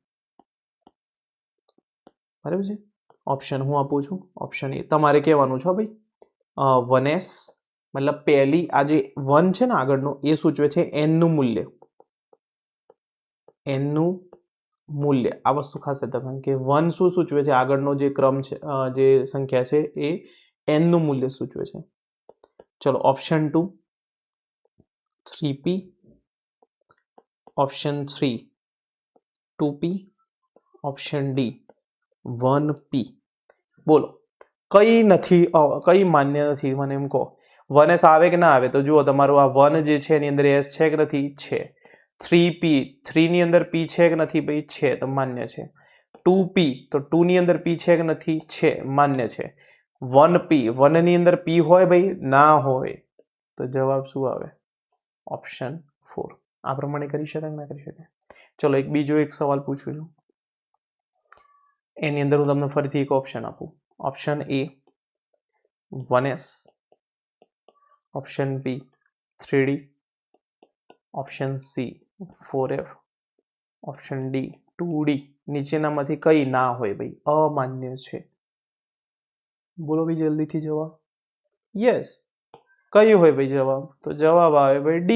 બરાબર છે. ઓપ્શન હું આપું છું. ઓપ્શન એ તમારે કહેવાનું છે ભાઈ. 1S મતલબ પહેલી આ જે 1 છે ને આગળનો એ સૂચવે છે n નું મૂલ્ય. n નું મૂલ્ય આ વસ્તુ ખાસ યાદ રાખવાનું કે 1 શું સૂચવે છે? આગળનો જે ક્રમ છે, જે સંખ્યા છે એ n નું મૂલ્ય સૂચવે છે. ચલો option 2 3P, option 3 2P, option D 1P. બોલો કઈ નથી, કઈ માન્ય નથી? મને એમ કહો. 1S આવે કે ના આવે? તો જુઓ તમારું આ 1 જે છે એની અંદર S છે કે નથી? છે. 3P 3 ની અંદર P છે કે નથી ભાઈ? છે, તો માન્ય છે. 2P તો 2 ની અંદર P છે કે નથી? છે, માન્ય છે. 1P 1 ની અંદર P હોય ભાઈ? ના હોય. તો જવાબ શું આવે? ઓપ્શન 4. આ પ્રમાણે કરી શકાય કે ના કરી શકાય? ચલો એક બીજો એક સવાલ પૂછું છું. એની અંદર હું તમને ફરીથી એક ઓપ્શન આપું. Option A 1S, option B 3D, option C 4F, option D 2D. નીચેનામાંથી કઈ ના હોય ભાઈ? અમાન્ય છે. બોલો ભાઈ જલ્દીથી જવાબ. યસ, કઈ હોય ભાઈ જવાબ? તો જવાબ આવે ભાઈ D.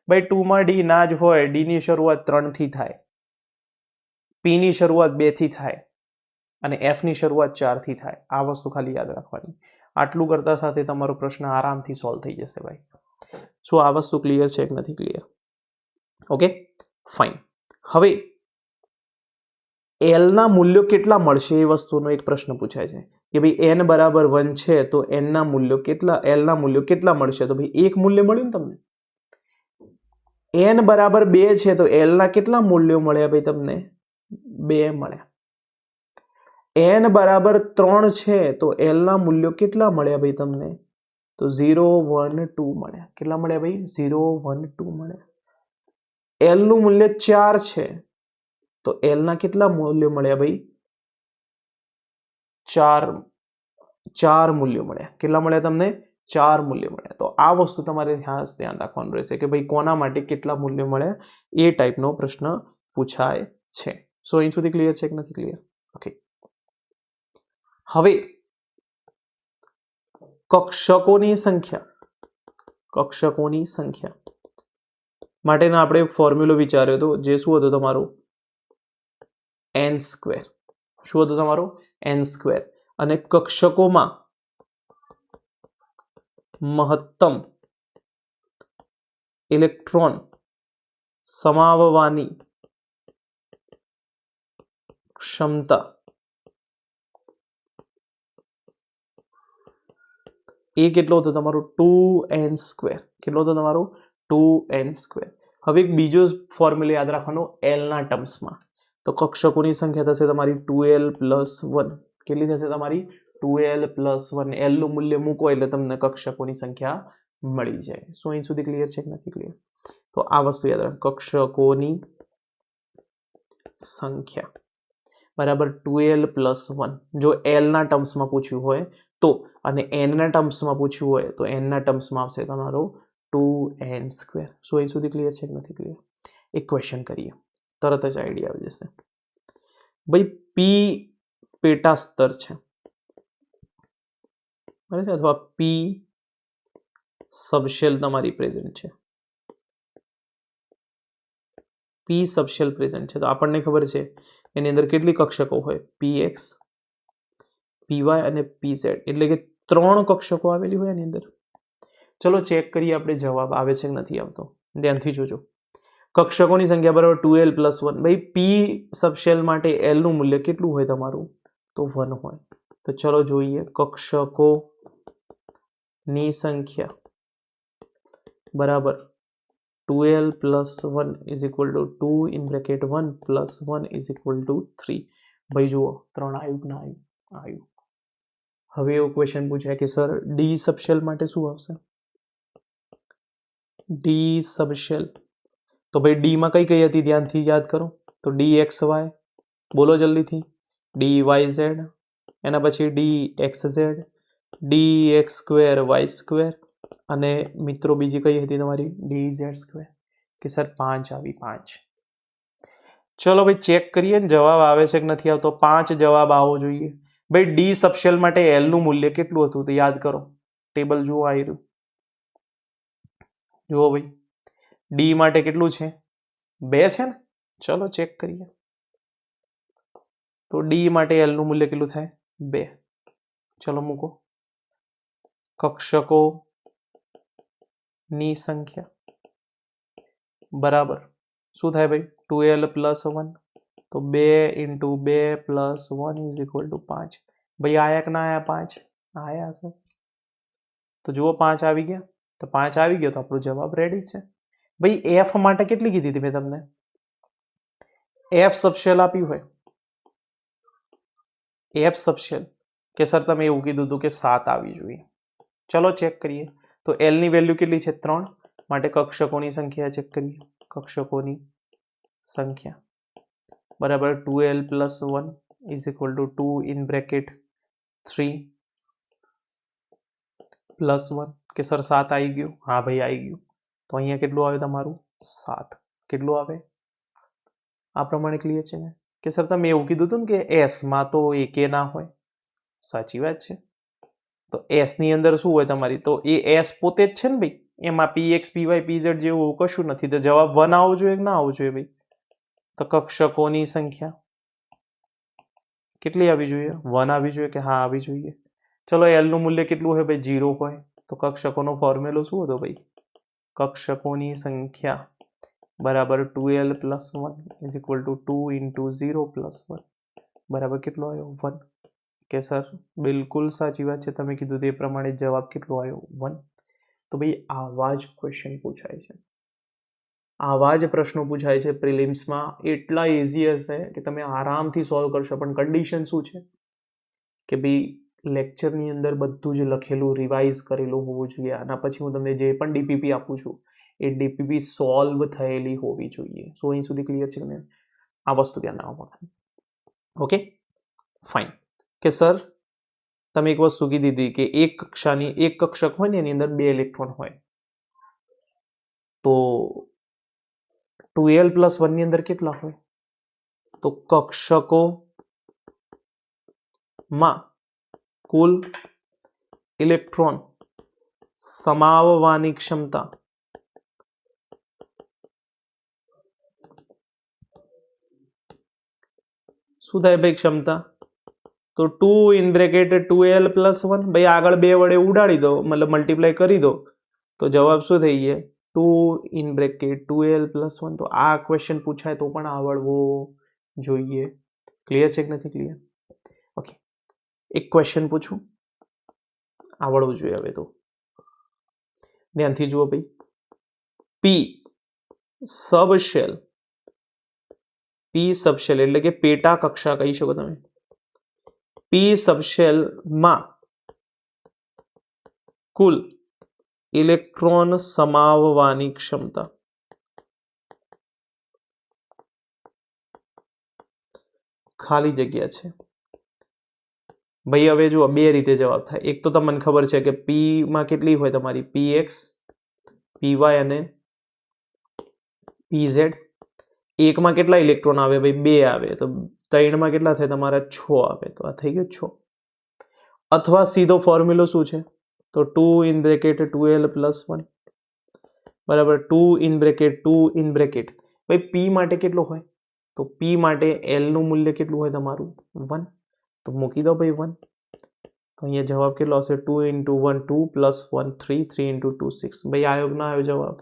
ભાઈ 2 માં D ના જ હોય. D ની શરૂઆત 3 થી થાય, P ની શરૂઆત 2 થી થાય અને F ની શરૂઆત 4 થી થાય. આ વસ્તુ ખાલી યાદ રાખવાની. આટલું કરતા સાથે તમારો પ્રશ્ન આરામથી સોલ્વ થઈ જશે ભાઈ. શું આ વસ્તુ ક્લિયર છે કે નથી ક્લિયર? Okay fine. હવે એલ ના મૂલ્યો કેટલા મળશે એ વસ્તુનો એક પ્રશ્ન પૂછાય છે કે ભાઈ n બરાબર 1 છે તો n ના મૂલ્યો કેટલા, l ના મૂલ્યો કેટલા મળશે? તો ભાઈ એક મૂલ્ય મળ્યું ને તમને. n બરાબર 2 છે તો l ના કેટલા મૂલ્યો મળ્યા ભાઈ તમને? 2 મળ્યા. n બરાબર 3 છે તો l ના મૂલ્યો કેટલા મળ્યા ભાઈ તમને? તો 0 1 2 મળ્યા. કેટલા મળ્યા ભાઈ? 0 1 2 મળ્યા. l નું મૂલ્ય 4 છે તો l ના કેટલા મૂલ્યો મળ્યા ભાઈ? 4 મૂલ્યો મળ્યા. કેટલા મળ્યા તમને? 4 મૂલ્યો મળ્યા. તો આ વસ્તુ તમારે ખાસ ધ્યાન રાખવાનું રહેશે કે ભાઈ કોના માટે કેટલા મૂલ્યો મળ્યા, એ ટાઈપનો પ્રશ્ન પૂછાય છે. સો અહીં સુધી ક્લિયર છે કે નથી ક્લિયર? ઓકે. હવે કક્ષકોની સંખ્યા માટેનો આપણે ફોર્મ્યુલો વિચાર્યો હતો, જે શું હતો તમારો? n². શું હતું તમારું? n². અને કક્ષકોમાં મહત્તમ ઇલેક્ટ્રોન સમાવવાની ક્ષમતા એ કેટલો હતો તમારો? 2n². કેટલો હતો તમારો? 2n². હવે એક બીજો ફોર્મ્યુલા યાદ રાખવાનો l ના ટર્મ્સમાં. તો કક્ષકોની સંખ્યા થશે તમારી 2l + 1. કેટલી થશે તમારી? 2l + 1. l નું મૂલ્ય મૂકો એટલે તમને કક્ષકોની સંખ્યા મળી જાય. શું અહીં સુધી ક્લિયર છે કે નથી ક્લિયર? તો આ વસ્તુ યાદ રાખો, કક્ષકોની સંખ્યા બરાબર 2l + 1. જો l ના ટર્મ્સમાં પૂછ્યું હોય તો, અને n ના ટર્મ્સમાં પૂછ્યું હોય તો n ના ટર્મ્સમાં આવશે તમારો 2n². શું અહીં સુધી ક્લિયર છે કે નથી ક્લિયર? એક ક્વેશ્ચન કરીએ, તરત જ આઈડિયા આવી જશે. ભાઈ પી પેટા સ્તર છે બરાબર છે, અથવા પી સબશેલ તમારી પ્રેઝન્ટ છે. પી સબશેલ પ્રેઝન્ટ છે તો આપણને ખબર છે એની અંદર કેટલી કક્ષકો હોય? px, py અને pz. એટલે કે 3 કક્ષકો આવેલી હોય એની અંદર. ચલો ચેક કરીએ આપણે જવાબ આવે છે કે નથી આવતો. ધ્યાનથી જોજો. કક્ષકોની સંખ્યા બરાબર 2l + 1. ભાઈ પી સબશેલ માટે l નું મૂલ્ય કેટલું હોય તમારું? તો 1 હોય. તો ચલો જોઈએ, કક્ષકોની સંખ્યા બરાબર 2l + 1 = 2 (1 + 1 = 3. ભાઈ જુઓ 3 આવ્યું કે ના આવ્યું? આવ્યું. હવે એવો ક્વેશ્ચન પૂછાય કે સર ડી સબશેલ માટે શું આવશે? ડી સબશેલ તો ભાઈ ડી માં કઈ કઈ હતી? ધ્યાનથી યાદ કરો. તો dxy, બોલો જલ્દીથી. dyz, એના પછી dxz, dx²y², અને મિત્રો બીજી કઈ હતી તમારી? dz². કે સર 5 આવી. 5. ચલો ભાઈ ચેક કરીએ ને જવાબ આવે છે કે નથી આવતો. 5 જવાબ આવવો જોઈએ. ભાઈ ડી સબશેલ માટે l નું મૂલ્ય કેટલું હતું? તો યાદ કરો, ટેબલ જુઓ આવી રહ્યું. જુઓ ભાઈ, ડી માટે કેટલું છે? 2 છે ને. ચલો ચેક કરીએ. તો ડી માટે l નું મૂલ્ય કેટલું થાય? 2. ચલો મૂકો. કક્ષકોની સંખ્યા બરાબર શું થાય ભાઈ? 2l + 1. તો 2 × 2 + 1 = 5. ભાઈ આયા કે ના આયા? 5 આયા છે. તો જુઓ 5 આવી ગયા. તો 5 આવી ગયો તો આપણો જવાબ રેડી છે. ભાઈ એફ માટે કેટલી કીધી હતી મેં તમને? એફ સબશેલ આપ્યું હોય, એફ સબશેલ કે સર તમે એવું કીધું હતું કે 7 આવી જોઈએ. ચલો ચેક કરીએ. તો એલ ની વેલ્યુ કેટલી છે? 3. માટે કક્ષકોની સંખ્યા ચેક કરીએ. કક્ષકોની સંખ્યા બરાબર 2l + 1 = 2 (3 + 1. કે સર 7 આવી ગયું? હા ભાઈ આવી ગયું. તો અહીંયા કેટલું આવે તમારું? 7. કેટલું આવે? આ પ્રમાણે ક્લિયર છે ને? કે સર તમે એવું કીધું હતું ને કે એસ માં તો એકે ના હોય. સાચી વાત છે. તો એસ ની અંદર શું હોય તમારી? તો એ એસ પોતે જ છે ને ભાઈ. એમાં px, py, pz જેવું કશું નથી. તો જવાબ 1 આવવો જોઈએ કે ના આવવો જોઈએ ભાઈ? તો કક્ષકોની સંખ્યા કેટલી આવી જોઈએ? 1 આવી જોઈએ કે હા આવી જોઈએ? ચલો એલનું મૂલ્ય કેટલું હોય ભાઈ 0 હોય તો કક્ષકોનો ફોર્મ્યુલો શું હતો ભાઈ કક્ષકોની સંખ્યા બરાબર 2l + 1 ઇઝ ઇક્વલ ટુ 2 × 0 + 1 બરાબર કેટલો આવ્યો 1 કે સર બિલકુલ સાચી વાત છે તમે કીધું તે પ્રમાણે જવાબ કેટલો આવ્યો 1 તો ભાઈ આવા જ ક્વેશ્ચન પૂછાય છે આવા જ પ્રશ્નો પૂછાય છે પ્રિલિમ્સમાં એટલા ઇઝી હશે કે તમે આરામથી સોલ્વ કરશો પણ કન્ડિશન શું છે કે ભાઈ લેક્ચરની અંદર બધું જ લખેલું રિવાઇઝ કરેલું હોવું જોઈએ આના પછી હું તમને જે પણ ડીપીપી આપું છું એ ડીપીપી સોલ્વ થયેલી હોવી જોઈએ સો અહીં સુધી ક્લિયર છે ને આ વસ્તુ ધ્યાન રાખવા ઓકે ફાઇન કે સર તમે એક વસ્તુ કીધી હતી કે એક કક્ષક હોય ને એની અંદર 2 ઇલેક્ટ્રોન હોય તો 2l + 1 ની અંદર કેટલા હોય તો કક્ષકોમાં કુલ ઇલેક્ટ્રોન સમાવવાની ક્ષમતા શું થાય ભાઈ ક્ષમતા તો 2 × 2l + 1 ભાઈ આગળ 2 વડે ઉડાડી દો મતલબ મલ્ટીપ્લાય કરી દો તો જવાબ શું થઈ જાય 2 × 2l + 1 તો આ ક્વેશ્ચન પૂછાય તો પણ આવડવો જોઈએ ક્લિયર છે કે નથી ક્લિયર ઓકે એક ક્વેશ્ચન પૂછું આવડવું જોઈએ હવે તો ધ્યાનથી જુઓ ભાઈ પી સબશેલ એટલે કે પેટા કક્ષા કહી શકો તમે પી સબશેલમાં કુલ ઇલેક્ટ્રોન સમાવવાની ક્ષમતા ખાલી જગ્યા છે ભાઈ હવે જુઓ બે રીતે જવાબ થાય એક તો તમને ખબર છે કે પી માં કેટલી હોય તમારી px py અને pz એકમાં કેટલા ઇલેક્ટ્રોન આવે ભાઈ 2 આવે તો 3 માં કેટલા થાય તમારા 6 આવે તો આ થઈ ગયું 6 અથવા સીધો ફોર્મ્યુલો શું છે તો 2 × 2l + 1 બરાબર 2 × ભાઈ p માટે કેટલો હોય તો p માટે l નું મૂલ્ય કેટલું હોય તમારું 1 તો મૂકી દો ભાઈ 1 તો અહીંયા જવાબ કેટલો આવશે 2 × 1 2 + 1 3 3 × 2 6 ભાઈ આયો ના આવ્યો જવાબ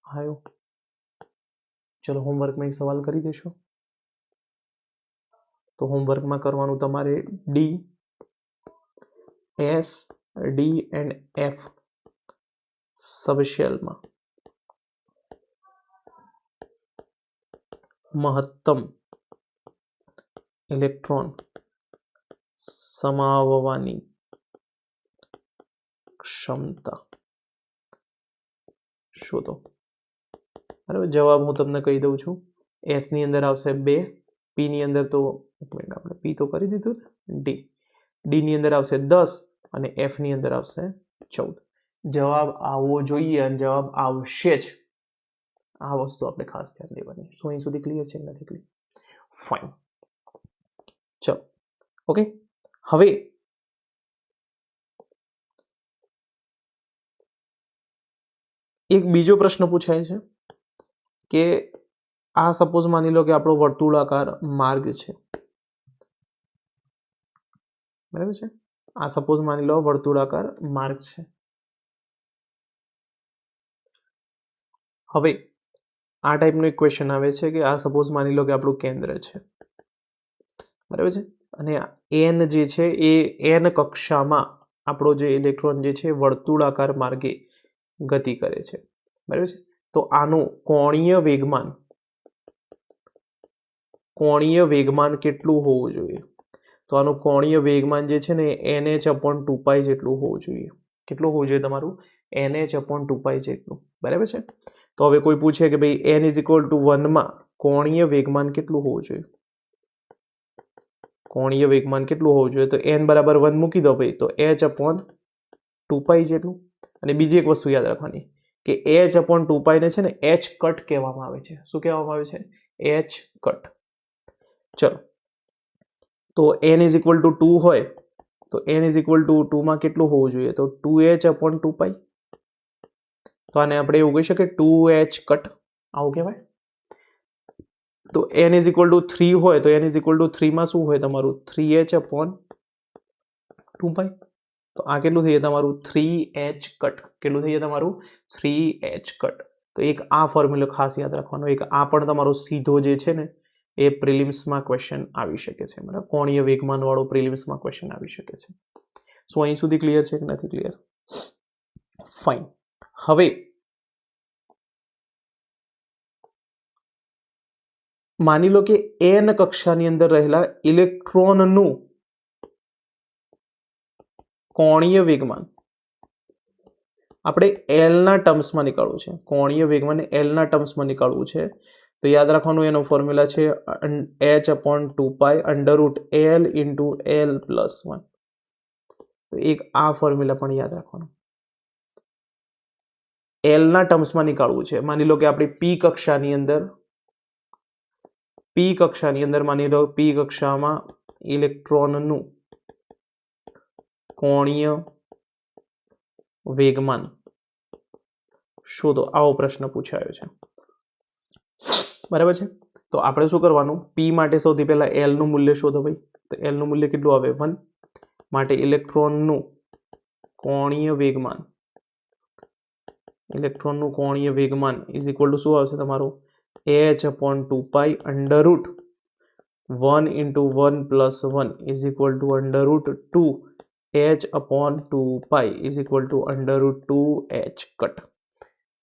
આવ્યો ચલો હોમવર્કમાં એક સવાલ કરી દેશો તો હોમવર્કમાં કરવાનું તમારે d s d and f સબશેલમાં મહત્તમ ઇલેક્ટ્રોન સમાવવાની ક્ષમતા શોધો બરાબર જવાબ હું તમને કહી દઉં છું એસ ની અંદર આવશે 2 પી ની અંદર તો એક મિનિટ આપણે પી તો કરી દીધું ડી ડી ની અંદર આવશે 10 અને એફ ની અંદર આવશે 14 જવાબ આવવો જોઈએ અને જવાબ આવશે જ આ વસ્તુ આપણે ખાસ ધ્યાન દેવાની સો અહીં સુધી ક્લિયર છે નથી ક્લિયર ફાઇન ચલો ઓકે હવે એક બીજો પ્રશ્ન પૂછાય છે કે આ સપોઝ માની લો કે આપણો વર્તુળાકાર માર્ગ છે બરાબર છે આ સપોઝ માની લો વર્તુળાકાર માર્ગ છે હવે આ ટાઈપનો એક ક્વેશ્ચન આવે છે કે આ સપોઝ માની લો કે આપણું કેન્દ્ર છે બરાબર છે અને n જે છે એ n કક્ષામાં આપણો જે ઇલેક્ટ્રોન જે છે વર્તુળાકાર માર્ગે ગતિ કરે છે બરાબર છે તો આનું કોણીય વેગમાન કેટલું હોવું જોઈએ તો આનું કોણીય વેગમાન જે છે ને nh/2π જેટલું હોવું જોઈએ કેટલું હોવું જોઈએ તમારું nh/2π જેટલું બરાબર છે તો હવે કોઈ પૂછે કે ભાઈ n = 1 માં કોણીય વેગમાન કેટલું હોવું જોઈએ કોણીય વેગમાન કેટલું હોવું જોઈએ તો n = 1 મૂકી દો ભાઈ તો h/2π જેટલું અને બીજી એક વસ્તુ યાદ રાખવાની કે h/2π ને છે ને h કટ કહેવામાં આવે છે શું કહેવામાં આવે છે h કટ ચલો તો n = 2 હોય તો n = 2 માં કેટલું હોવું જોઈએ તો 2h/2π તો આને આપણે એવું કહી શકીએ 2h કટ આવું કહેવાય તો n = 3 હોય તો n = 3 માં શું હોય તમારું 3h/2π તો આ કેટલું થઈ જાય તમારું 3h કટ. કેટલું થઈ જાય તમારું 3h કટ. તો એક આ ફોર્મ્યુલો ખાસ યાદ રાખવાનો. એક આ પણ તમારો સીધો જે છે ને એ પ્રિલિમ્સમાં ક્વેશ્ચન આવી શકે છે. બરાબર, કોણીય વેગમાન વાળો પ્રિલિમ્સમાં ક્વેશ્ચન આવી શકે છે. સો અહીં સુધી ક્લિયર છે કે નથી ક્લિયર? ફાઇન. હવે માની લો કે n કક્ષાની અંદર રહેલા ઇલેક્ટ્રોનનું કોણીય વેગમાન આપણે L ના ટર્મ્સમાં નીકાળવું છે. કોણીય વેગમાન L ના ટર્મ્સમાં નીકાળવું છે. તો યાદ રાખવાનું એનો ફોર્મ્યુલા છે h/2π √L × L + 1. તો એક આ ફોર્મ્યુલા પણ યાદ રાખવાનો. L ના ટર્મ્સમાં નીકાળવું છે. માની લો કે આપણી P કક્ષાની અંદર માની લો P કક્ષામાં ઇલેક્ટ્રોનનું કોણીય વેગમાન શોધો, આવો પ્રશ્ન પૂછાયો છે. બરાબર છે. તો આપણે શું કરવાનું? P માટે સૌથી પહેલા L નું મૂલ્ય શોધો ભાઈ. તો L નું મૂલ્ય કેટલું આવે? 1. માટે ઇલેક્ટ્રોનનું કોણીય વેગમાન ઇઝ ઇક્વલ ટુ શું આવશે તમારું? h/2π √1 × 1 + 1 is equal to √2 h/2π is equal to √2h cut.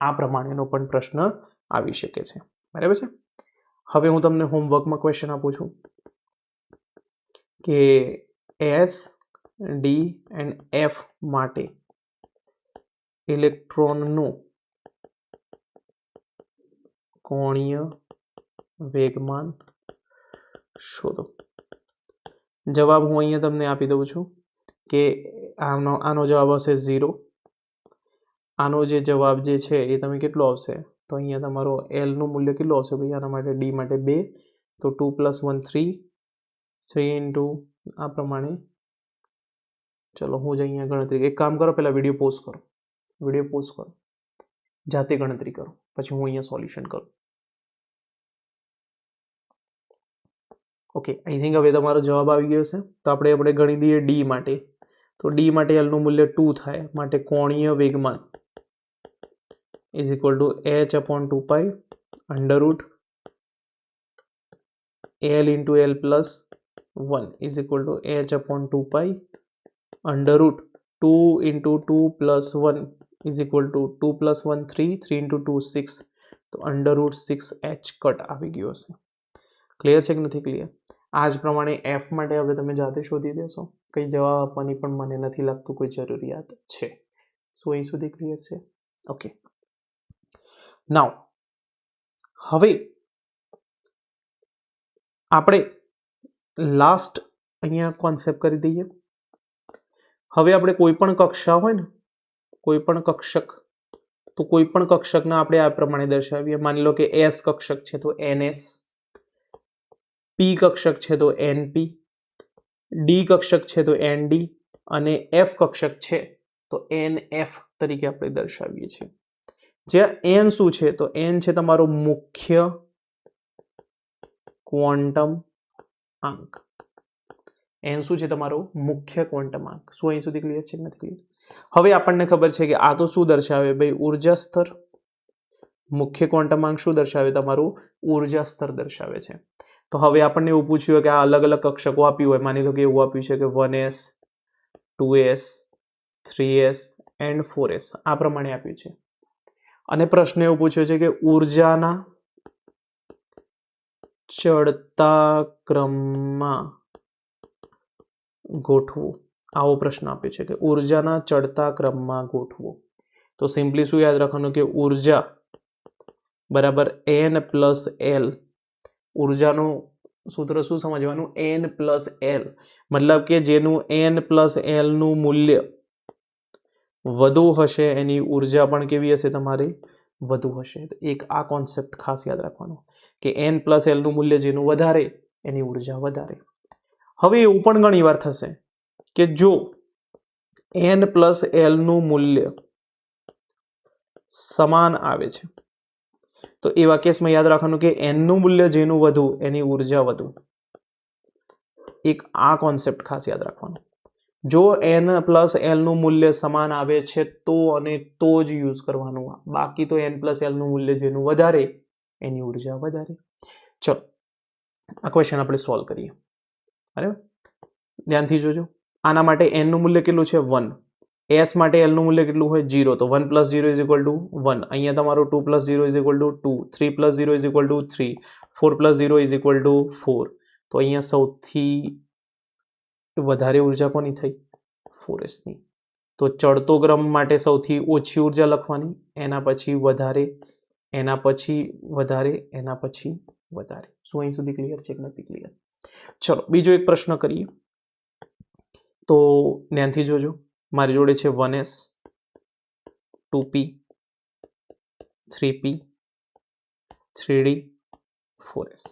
આ પ્રમાણેનો પણ પ્રશ્ન આવી શકે છે. બરાબર છે. હવે હું તમને હોમવર્કમાં ક્વેશ્ચન આપું છું કે S, D એન્ડ F માટે ઇલેક્ટ્રોનનું કોણીય વેગમાન શોધો. જવાબ હું અહીંયા તમને આપી દઉં છું કે આનો જવાબ આવશે 0. આનો જે જવાબ જે છે એ તમે કેટલો આવશે? તો અહીંયા તમારો L નું મૂલ્ય કેટલું આવશે ભાઈ? આના માટે D માટે 2. તો 2 + 1 3 × આ પ્રમાણે. ચલો હું જ અહીંયા ગણતરી, એક કામ કરો, પહેલાં વિડીયો પોઝ કરો, જાતે ગણતરી કરો, પછી હું અહીંયા સોલ્યુશન કરું. ઓકે, આઈ થિંક હવે તમારો જવાબ આવી ગયો છે. તો આપણે ગણી દઈએ D માટે. તો D માટે L નું મૂલ્ય 2 થાય. માટે કોણીય વેગમાન is equal to h/2π √L × L + 1 is equal to h/2π √2 × 2 + 1 is equal to 2 + 1 3 3 × 2 6. તો √6h કટ આવી ગયો હશે. ક્લિયર છે કે નથી ક્લિયર? આ જ પ્રમાણે F માટે હવે તમે જાતે શોધી દેશો. કંઈ જવાબ આપવાની પણ મને નથી લાગતું કોઈ જરૂરિયાત છે. સો અહીં સુધી ક્લિયર છે? ઓકે. નાઉ હવે આપણે લાસ્ટ અહીંયા કોન્સેપ્ટ કરી દઈએ. હવે આપણે કોઈ પણ કક્ષા હોય ને, કોઈ પણ કક્ષક, તો કોઈ પણ કક્ષકને આપણે આ પ્રમાણે દર્શાવીએ. માની લો કે S કક્ષક છે તો NS, P કક્ષક છે તો NP, D કક્ષક છે તો ND અને F કક્ષક છે તો NF તરીકે આપણે દર્શાવીએ છીએ. જ્યાં N શું છે? તો N છે તમારો મુખ્ય ક્વોન્ટમ આંક. N શું છે? તમારો મુખ્ય ક્વોન્ટમ આંક. શું અહીં સુધી ક્લિયર છે કે નથી ક્લિયર? હવે આપણને ખબર છે કે આ તો શું દર્શાવે ભાઈ? ઉર્જા સ્તર. મુખ્ય ક્વોન્ટમ આંક શું દર્શાવે? તમારું ઉર્જા સ્તર દર્શાવે છે. તો હવે આપણને એવું પૂછ્યું હોય કે આ અલગ અલગ કક્ષકો આપ્યું હોય. માની લો કે એવું આપ્યું છે કે 1s, 2s, 3s and 4s આ પ્રમાણે આપ્યું છે. અને પ્રશ્ન એવો પૂછ્યો છે કે ઉર્જાના ચડતા ક્રમમાં ગોઠવું. આવો પ્રશ્ન આપ્યો છે કે ઉર્જાના ચડતા ક્રમમાં ગોઠવો. તો સિમ્પલી શું યાદ રાખવાનું કે ઉર્જા બરાબર N + L. ઉર્જાનું સૂત્ર શું સમજવાનું? N + L. મતલબ કે જેનું N + L નું મૂલ્ય વધુ હશે એની ઉર્જા પણ કેવી હશે? તમારી વધુ હશે. એક આ કોન્સેપ્ટ ખાસ યાદ રાખવાનો કે N + L નું મૂલ્ય જેનું વધારે એની ઉર્જા વધારે. હવે એવું પણ ઘણી વાર થશે કે જો N + L નું મૂલ્ય સમાન આવે છે તો એવા કેસમાં યાદ રાખવાનું કે N નું મૂલ્ય જેનું વધુ એની ઉર્જા વધુ. એક આ કોન્સેપ્ટ ખાસ યાદ રાખવાનો. જો n પ્લસ એલનું મૂલ્ય સમાન આવે છે તો અને તો જ યુઝ કરવાનું, બાકી તો n પ્લસ એલનું મૂલ્ય જેનું વધારે એની ઉર્જા વધારે. ચલો આ ક્વેશ્ચન આપણે સોલ્વ કરીએ. બરાબર, ધ્યાનથી જોજો. આના માટે n નું મૂલ્ય કેટલું છે 1, s માટે l નું મૂલ્ય કેટલું હોય 0, તો 1 પ્લસ 0 ઇઝ ઇક્વલ ટુ 1. અહીંયા તમારું 2 plus 0 is equal to 2, 3 plus 0 is equal to 3, 4 plus 0 is equal to 4. તો અહીંયા સૌથી વધારે ઉર્જા કોની થઈ? 4s ની. તો ચડતો ક્રમ માટે સૌથી ઓછી ઉર્જા લખવાની, એના પછી વધારે, એના પછી વધારે, એના પછી વધારે. શું અહીં સુધી ક્લિયર છે કે નથી ક્લિયર? ચલો બીજો એક પ્રશ્ન કરીએ. તો ધ્યાનથી જોજો. મારી જોડે છે 1s, 2p, 3p, 3d, 4s.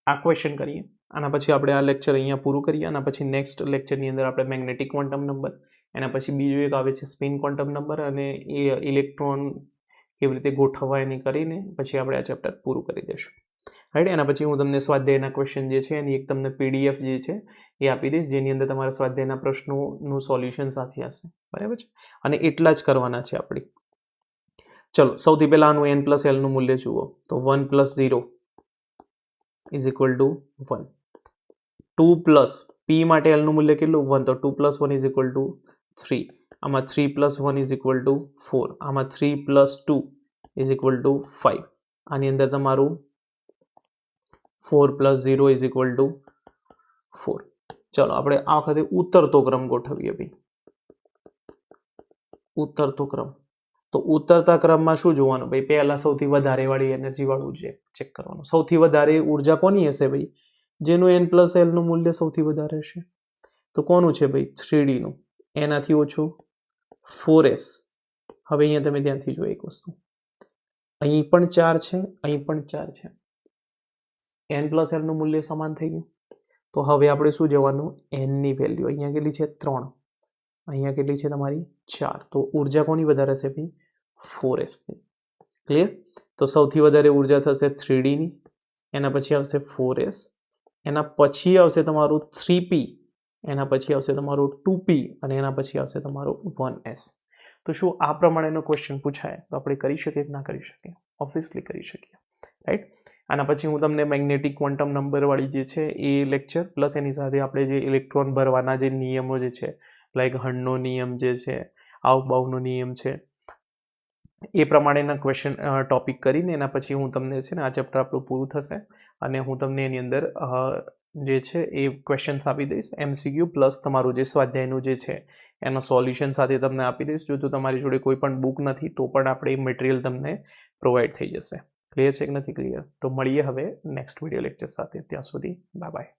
આ ક્વેશ્ચન કરીએ. આના પછી આપણે આ લેક્ચર અહીંયા પૂરું કરીએ. આના પછી નેક્સ્ટ લેક્ચરની અંદર આપણે મેગ્નેટિક ક્વોન્ટમ નંબર, એના પછી બીજું એક આવે છે સ્પિન ક્વોન્ટમ નંબર, અને એ ઇલેક્ટ્રોન કેવી રીતે ગોઠવવા એની કરીને પછી આપણે આ ચેપ્ટર પૂરું કરી દઈશું. રાઈટ. એના પછી હું તમને સ્વાધ્યાયના ક્વેશ્ચન જે છે એની એક તમને PDF જે છે એ આપી દઈશ, જેની અંદર તમારા સ્વાધ્યાયના પ્રશ્નોનું સોલ્યુશન સાથે હશે. બરાબર છે, અને એટલા જ કરવાના છે આપણી. ચલો સૌથી પહેલા આનું n પ્લસ એલનું મૂલ્ય જુઓ. તો 1 plus 0 is equal to 1. 2 plus p માટે l નું મૂલ્ય કેટલું 1, તો 2 પ્લસ 1 ઇઝ ઇક્વલ ટુ 3. આમાં 3 પ્લસ 1 ઇઝ ઇક્વલ ટુ 4. આમાં 3 પ્લસ 2 ઇઝ ઇક્વલ ટુ 5. આની અંદર તમારું 4 પ્લસ 0 ઇઝ ઇક્વલ ટુ 4. ચલો આપણે આ વખતે ઉતરતો ક્રમ ગોઠવીએ ભાઈ. ઉતરતો ક્રમ. તો ઉતરતા ક્રમમાં શું જોવાનું ભાઈ? પહેલા સૌથી વધારે વાળી એનર્જી વાળું ચેક કરવાનું. સૌથી વધારે ઉર્જા કોની હશે ભાઈ? જેનું n પ્લસ એલ નું મૂલ્ય સૌથી વધારે હશે. તો કોનું છે ભાઈ? 3d નું. એનાથી ઓછું 4s. હવે અહીંયા તમે ધ્યાનથી જો એક વસ્તુ, અહીં પણ 4 છે, અહીં પણ 4 છે. n પ્લસ એલ નું મૂલ્ય સમાન થઈ ગયું. તો હવે આપણે શું જવાનું? n ની વેલ્યુ અહીંયા કેટલી છે? 3. અહીંયા કેટલી છે તમારી? 4. તો ઉર્જા કોની વધારે હશે ભાઈ? 4s ની. ક્લિયર? તો સૌથી વધારે ઉર્જા થશે 3d ની, એના પછી આવશે 4s, એના પછી આવશે તમારું 3p, એના પછી આવશે તમારું 2p, અને એના પછી આવશે તમારું 1s. તો શું આ પ્રમાણેનો ક્વેશ્ચન પૂછાય તો આપણે કરી શકીએ કે ના કરી શકીએ? ઓબ્વિયસલી કરી શકીએ. રાઈટ. આના પછી હું તમને મેગ્નેટિક ક્વોન્ટમ નંબર વાળી જે છે એ લેક્ચર, પ્લસ એની સાથે આપણે જે ઇલેક્ટ્રોન ભરવાના જે નિયમો જે છે, લાઈક હન્ડનો નિયમ જે છે, આઉબાઉનો નિયમ છે, એ પ્રમાણેના ક્વેશ્ચન ટોપિક કરીને એના પછી હું તમને છે ને આ ચેપ્ટર આપણું પૂરું થશે, અને હું તમને એની અંદર જે છે એ ક્વેશ્ચન્સ આપી દઈશ, MCQ પ્લસ તમારું જે સ્વાધ્યાયનું જે છે એનો સોલ્યુશન સાથે તમને આપી દઈશ. જો તમારી જોડે કોઈ પણ બુક નથી તો પણ આપણે એ મટીરિયલ તમને પ્રોવાઈડ થઈ જશે. ક્લિયર છે કે નથી ક્લિયર? તો મળીએ હવે નેક્સ્ટ વિડીયો લેક્ચર સાથે. ત્યાં સુધી બાય બાય.